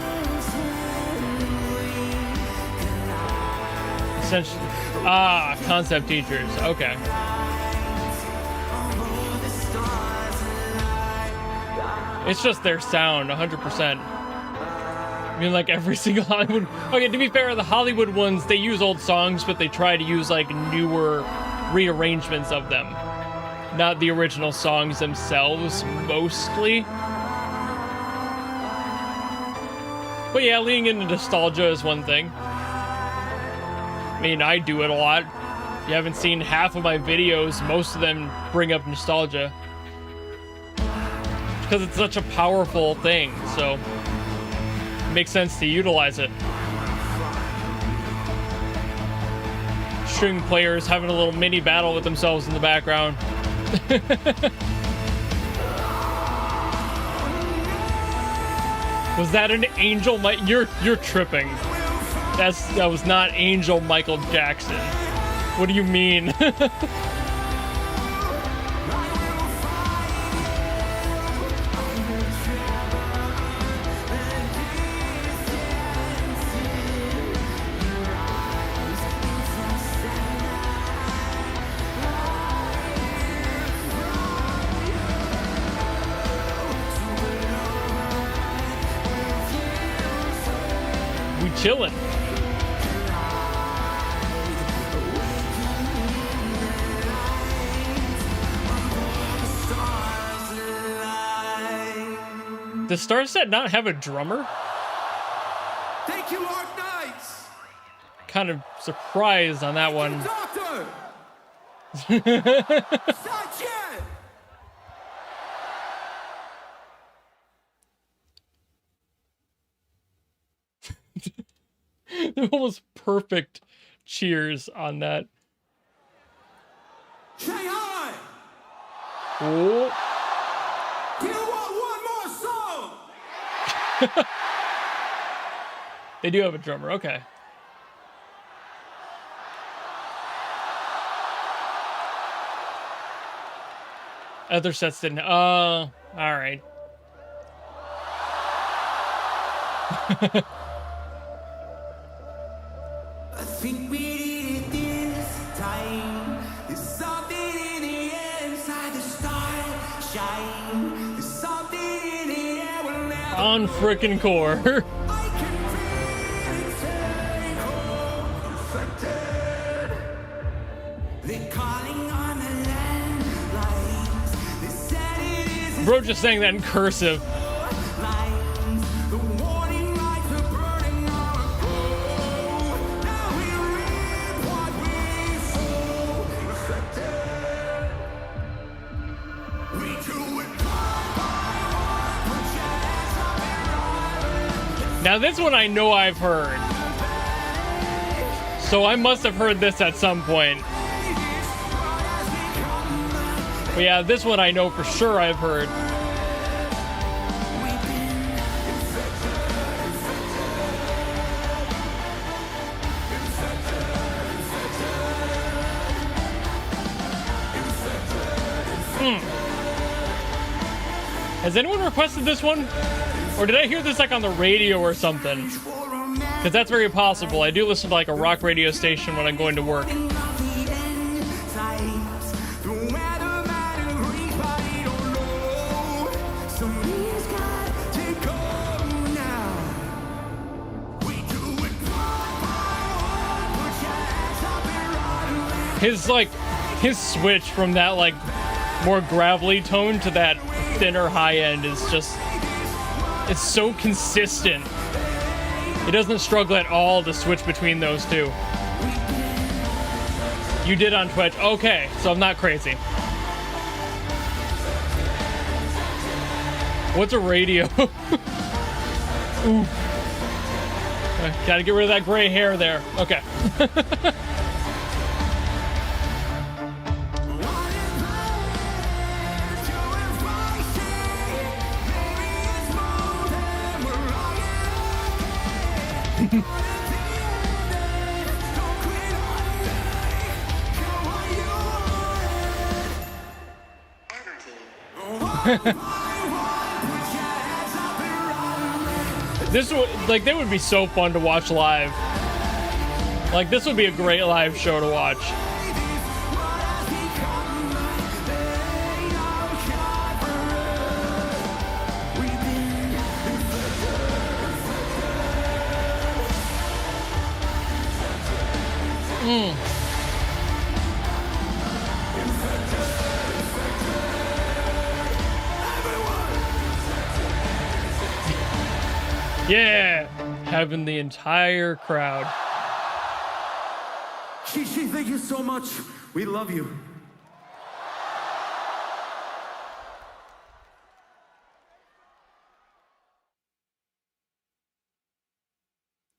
Concept teachers. Okay. It's just their sound, 100%. I mean, like every single Hollywood. Okay, to be fair, the Hollywood ones, they use old songs, but they try to use like newer rearrangements of them, not the original songs themselves, mostly. But yeah, leaning into nostalgia is one thing. I mean, I do it a lot. If you haven't seen half of my videos, most of them bring up nostalgia. Because it's such a powerful thing, so it makes sense to utilize it. String players having a little mini battle with themselves in the background. Was that an Angel You're tripping. That was not Angel Michael Jackson. What do you mean? We chillin'. Does Star Set not have a drummer? Thank you, Arknights. Kind of surprised on that one. Doctor. Sergeant. They're almost perfect cheers on that. Shanghai. Oh. Do you want one more song? They do have a drummer, okay. Other sets didn't. All right. I think we did it this time. There's something in the air inside the star shine. There's something in the air we'll never On frickin' core. I can feel it take hold, perfected. They're calling on the landlines. They said it is Bro just saying that in cursive. lines. The warning lights are burning our road. Now we reap what we sow. Perfected. We do it part by one. Put your hands up and Now this one I know I've heard. So I must have heard this at some point. But yeah, this one I know for sure I've heard. Has anyone requested this one? Or did I hear this like on the radio or something? Because that's very possible. I do listen to like a rock radio station when I'm going to work. his switch from that like more gravelly tone to that thinner high end is just, it's so consistent. He doesn't struggle at all to switch between those two. You did on Twitch. Okay, so I'm not crazy. What's a radio? Ooh. Gotta get rid of that gray hair there. Okay. This would, like, they would be so fun to watch live. Like, this would be a great live show to watch. Yeah, having the entire crowd. Shishi, thank you so much. We love you.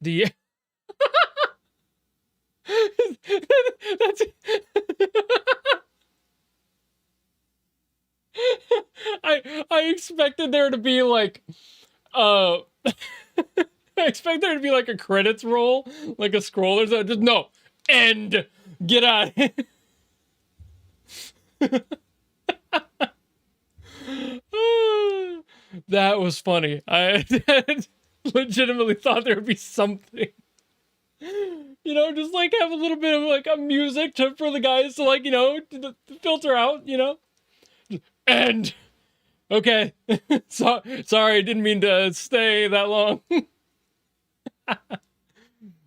The that's I expected there to be like I expect there to be like a credits roll, like a scroll or something. Just no. End. Get out. That was funny. I legitimately thought there would be something. You know, just like have a little bit of like a music for the guys to like, you know, to filter out, you know. And okay. Sorry, didn't mean to stay that long.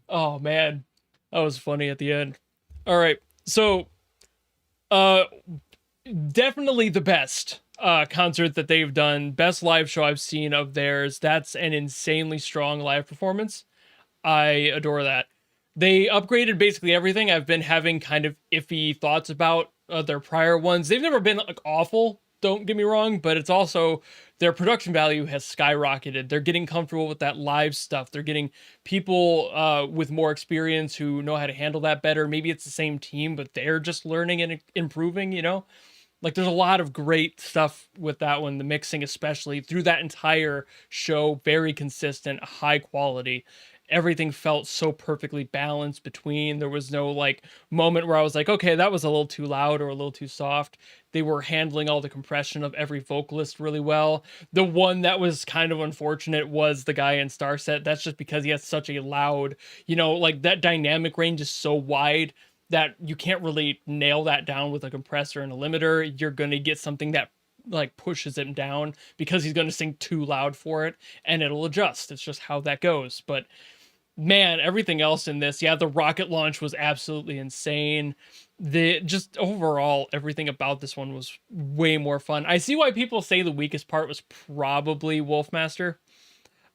Oh man, that was funny at the end. All right, so definitely the best concert that they've done, best live show I've seen of theirs. That's an insanely strong live performance. I adore that. They upgraded basically everything. I've been having kind of iffy thoughts about their prior ones. They've never been like awful, don't get me wrong, but it's also their production value has skyrocketed. They're getting comfortable with that live stuff. They're getting people with more experience who know how to handle that better. Maybe it's the same team, but they're just learning and improving, you know? Like there's a lot of great stuff with that one, the mixing especially through that entire show, very consistent, high quality. Everything felt so perfectly balanced between. There was no like moment where I was like, okay, that was a little too loud or a little too soft. They were handling all the compression of every vocalist really well. The one that was kind of unfortunate was the guy in Starset. That's just because he has such a loud, you know, like that dynamic range is so wide that you can't really nail that down with a compressor and a limiter. You're going to get something that like pushes him down because he's going to sing too loud for it and it'll adjust. It's just how that goes. But man, everything else in this, yeah, the rocket launch was absolutely insane. The just overall everything about this one was way more fun. I see why people say the weakest part was probably Wolfmaster.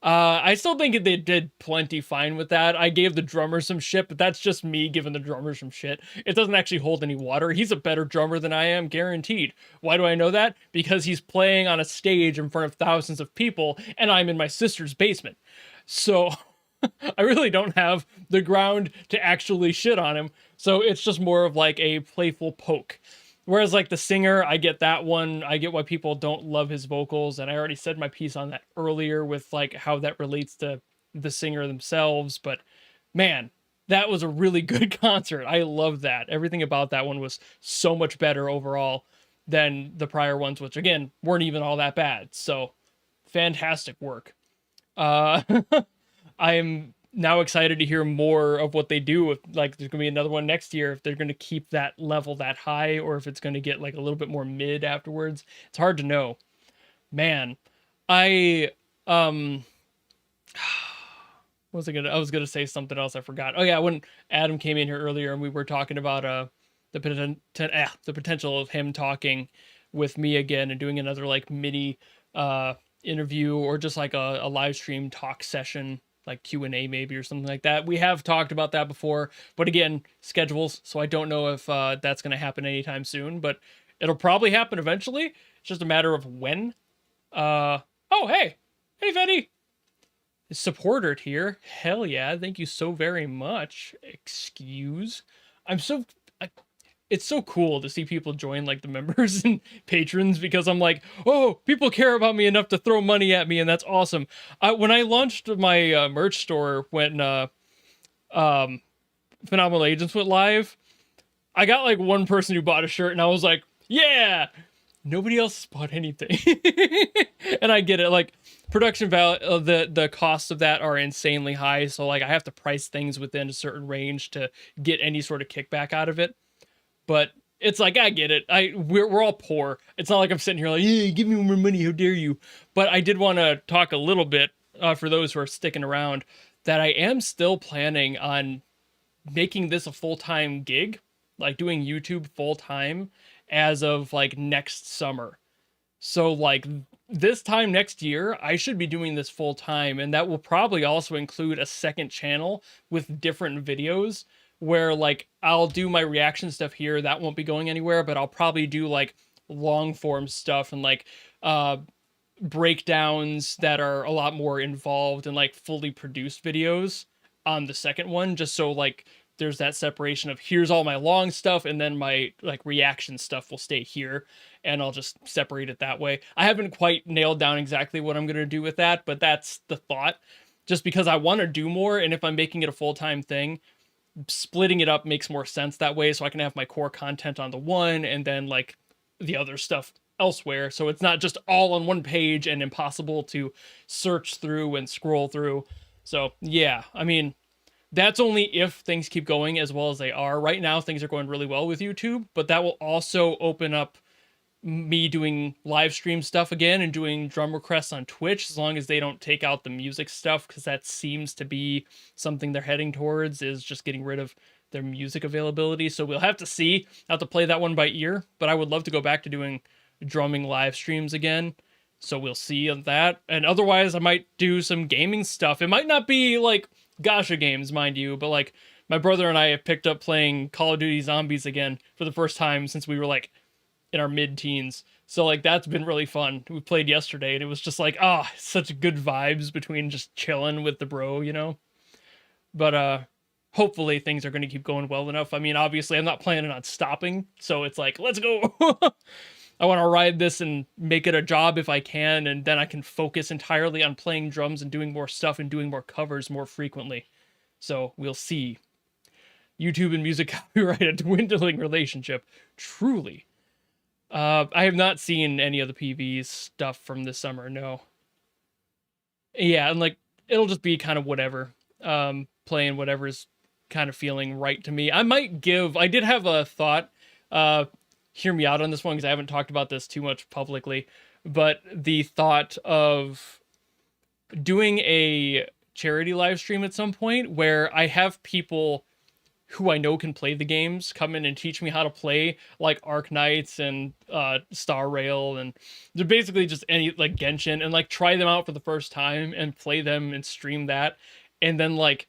I still think they did plenty fine with that. I gave the drummer some shit, but that's just me giving the drummer some shit. It doesn't actually hold any water. He's a better drummer than I am, guaranteed. Why do I know that? Because he's playing on a stage in front of thousands of people, and I'm in my sister's basement. So I really don't have the ground to actually shit on him. So it's just more of like a playful poke. Whereas like the singer, I get that one. I get why people don't love his vocals. And I already said my piece on that earlier with like how that relates to the singer themselves. But man, that was a really good concert. I love that. Everything about that one was so much better overall than the prior ones, which again, weren't even all that bad. So fantastic work. I'm now excited to hear more of what they do. If like there's gonna be another one next year, if they're gonna keep that level that high, or if it's gonna get like a little bit more mid afterwards. It's hard to know. Man, I was gonna say something else. I forgot. Oh yeah, when Adam came in here earlier and we were talking about the potential of him talking with me again and doing another like mini interview or just like a live stream talk session, like Q&A maybe or something like that. We have talked about that before, but again, schedules, so I don't know if that's going to happen anytime soon, but it'll probably happen eventually. It's just a matter of when. Oh, hey, Fetty. Supporter tier. Hell yeah, thank you so very much. Excuse. It's so cool to see people join like the members and patrons, because I'm like, oh, people care about me enough to throw money at me, and that's awesome. When I launched my merch store when Phenomenal Agents went live, I got like one person who bought a shirt, and I was like, yeah. Nobody else bought anything. And I get it, like production value, the costs of that are insanely high, so like I have to price things within a certain range to get any sort of kickback out of it. But it's like, I get it. We're all poor. It's not like I'm sitting here like, yeah, give me more money, how dare you. But I did want to talk a little bit, for those who are sticking around, that I am still planning on making this a full-time gig, like doing YouTube full-time as of like next summer. So like this time next year, I should be doing this full-time, and that will probably also include a second channel with different videos, where like I'll do my reaction stuff here, that won't be going anywhere, but I'll probably do like long form stuff and like breakdowns that are a lot more involved and like fully produced videos on the second one, just so like there's that separation of here's all my long stuff and then my like reaction stuff will stay here, and I'll just separate it that way. I haven't quite nailed down exactly what I'm going to do with that, but that's the thought, just because I want to do more, and if I'm making it a full-time thing, splitting it up makes more sense that way, so I can have my core content on the one and then like the other stuff elsewhere, so it's not just all on one page and impossible to search through and scroll through. So yeah, I mean, that's only if things keep going as well as they are. Right now things are going really well with YouTube, but that will also open up me doing live stream stuff again and doing drum requests on Twitch, as long as they don't take out the music stuff, because that seems to be something they're heading towards, is just getting rid of their music availability. So we'll have to see. I'll have to play that one by ear, but I would love to go back to doing drumming live streams again. So we'll see on that. And otherwise I might do some gaming stuff. It might not be like gacha games, mind you, but like my brother and I have picked up playing Call of Duty Zombies again for the first time since we were like in our mid-teens. So like that's been really fun. We played yesterday and it was just like, such good vibes between just chilling with the bro, you know? But hopefully things are going to keep going well enough. I mean, obviously I'm not planning on stopping, so it's like, let's go. I want to ride this and make it a job if I can, and then I can focus entirely on playing drums and doing more stuff and doing more covers more frequently. So we'll see. YouTube and music copyright, a dwindling relationship. Truly. I have not seen any of the PV stuff from this summer, no. Yeah, and like, it'll just be kind of whatever. Playing whatever's kind of feeling right to me. I did have a thought, hear me out on this one, because I haven't talked about this too much publicly, but the thought of doing a charity live stream at some point where I have people who I know can play the games come in and teach me how to play, like Arknights and Star Rail, and they're basically just any like Genshin, and like try them out for the first time and play them and stream that, and then like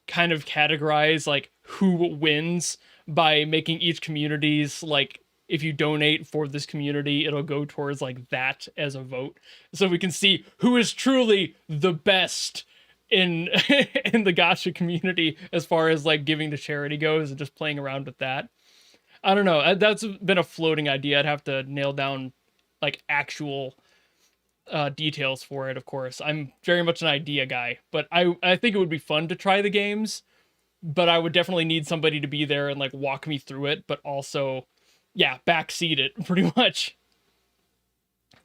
kind of categorize like who wins by making each community's like, if you donate for this community, it'll go towards like that as a vote, so we can see who is truly the best in in the gacha community as far as like giving to charity goes, and just playing around with that. I don't know, that's been a floating idea. I'd have to nail down like actual details for it. Of course, I'm very much an idea guy, but I think it would be fun to try the games, but I would definitely need somebody to be there and like walk me through it, but also backseat it pretty much.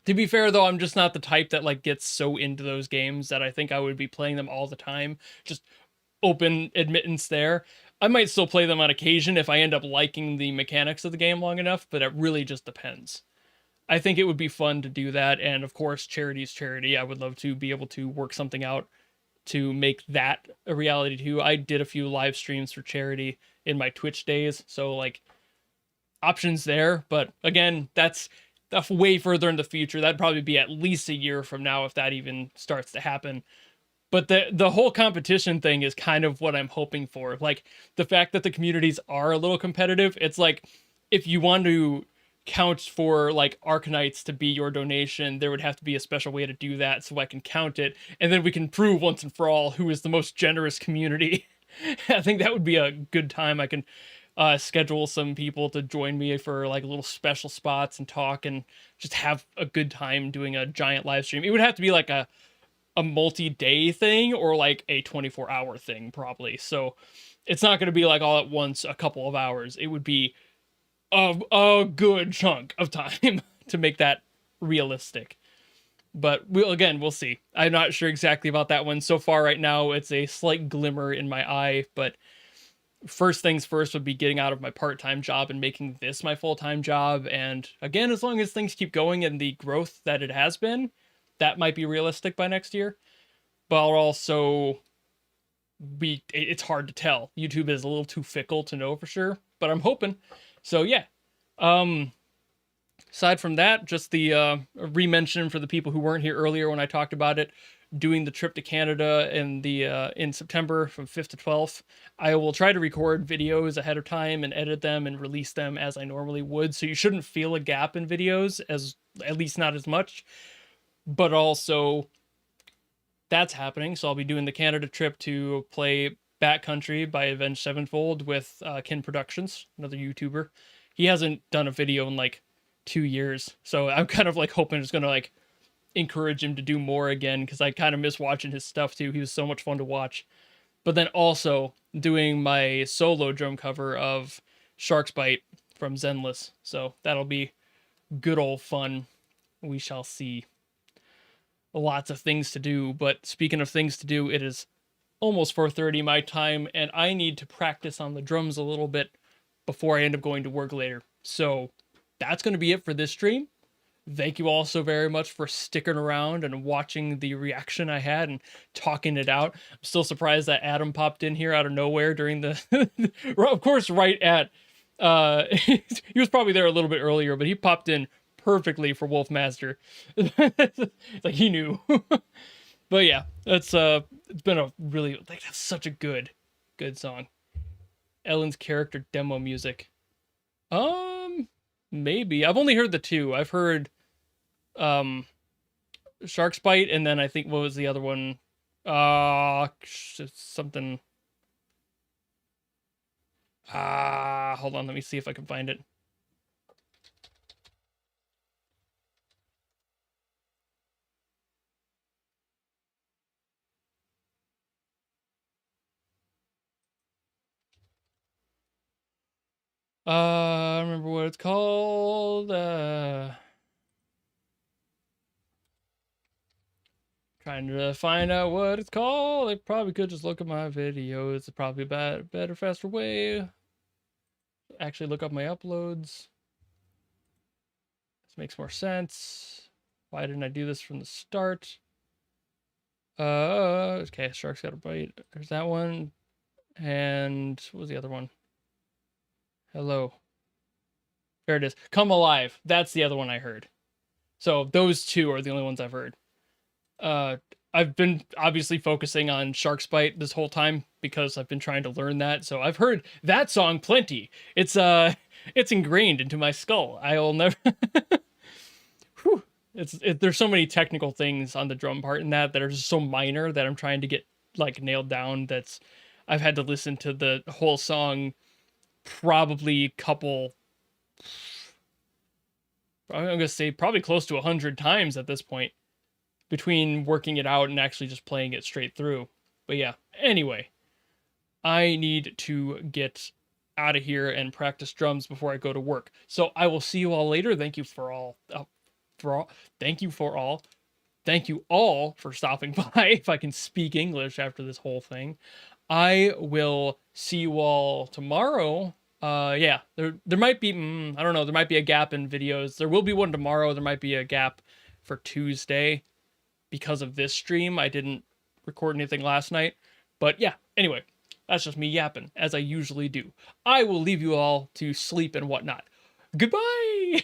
To be fair, though, I'm just not the type that like gets so into those games that I think I would be playing them all the time. Just open admittance there. I might still play them on occasion if I end up liking the mechanics of the game long enough, but it really just depends. I think it would be fun to do that, and of course, charity's charity. I would love to be able to work something out to make that a reality too. I did a few live streams for charity in my Twitch days, so like options there. But again, that's way further in the future. That'd probably be at least a year from now if that even starts to happen. But the whole competition thing is kind of what I'm hoping for. Like, the fact that the communities are a little competitive, it's like, if you want to count for like Arknights to be your donation, there would have to be a special way to do that so I can count it, and then we can prove once and for all who is the most generous community. I think that would be a good time. I can schedule some people to join me for like little special spots and talk and just have a good time doing a giant live stream. It would have to be like a multi-day thing or like a 24-hour thing probably. So it's not going to be like all at once a couple of hours. It would be a good chunk of time to make that realistic. But we'll see. I'm not sure exactly about that one. So far right now, it's a slight glimmer in my eye, but first things first would be getting out of my part-time job and making this my full-time job. And again, as long as things keep going and the growth that it has been, that might be realistic by next year. But I'll also it's hard to tell. YouTube is a little too fickle to know for sure, but I'm hoping. So yeah. Aside from that, just the re-mention for the people who weren't here earlier when I talked about it, doing the trip to Canada in September from 5th to 12th. I will try to record videos ahead of time and edit them and release them as I normally would. So you shouldn't feel a gap in videos, at least not as much. But also, that's happening. So I'll be doing the Canada trip to play Backcountry by Avenged Sevenfold with Kin Productions, another YouTuber. He hasn't done a video in like 2 years. So I'm kind of like hoping it's going to like encourage him to do more again, because I kind of miss watching his stuff too. He was so much fun to watch. But then also doing my solo drum cover of Shark's Bite from Zenless. So that'll be good old fun. We shall see. Lots of things to do, but speaking of things to do, it is almost 4:30 my time, and I need to practice on the drums a little bit before I end up going to work later. So that's going to be it for this stream. Thank you all so very much for sticking around and watching the reaction I had and talking it out. I'm still surprised that Adam popped in here out of nowhere during the of course right at he was probably there a little bit earlier, but he popped in perfectly for Wolfmaster. Like he knew. But yeah, it's been a really, like, that's such a good song. Ellen's character demo music. Maybe. I've only heard the two. I've heard Shark's Bite, and then I think, what was the other one? Something. Hold on, let me see if I can find it. I remember what it's called. Trying to find out what it's called. I probably could just look at my videos. It's probably a better, faster way. Actually look up my uploads. This makes more sense. Why didn't I do this from the start? Okay, Shark's Got a Bite. There's that one. And what was the other one? Hello. There it is. Come Alive. That's the other one I heard. So those two are the only ones I've heard. I've been obviously focusing on Shark's Bite this whole time because I've been trying to learn that. So I've heard that song plenty. It's ingrained into my skull. I'll never Whew. There's so many technical things on the drum part in that are just so minor that I'm trying to get like nailed down. I've had to listen to the whole song probably I'm gonna say probably close to 100 times at this point, between working it out and actually just playing it straight through. But yeah, anyway, I need to get out of here and practice drums before I go to work. So I will see you all later. Thank you all for stopping by, if I can speak English after this whole thing. I will see you all tomorrow. Yeah, there might be, I don't know, there might be a gap in videos. There will be one tomorrow. There might be a gap for Tuesday because of this stream. I didn't record anything last night. But yeah, anyway, that's just me yapping, as I usually do. I will leave you all to sleep and whatnot. Goodbye.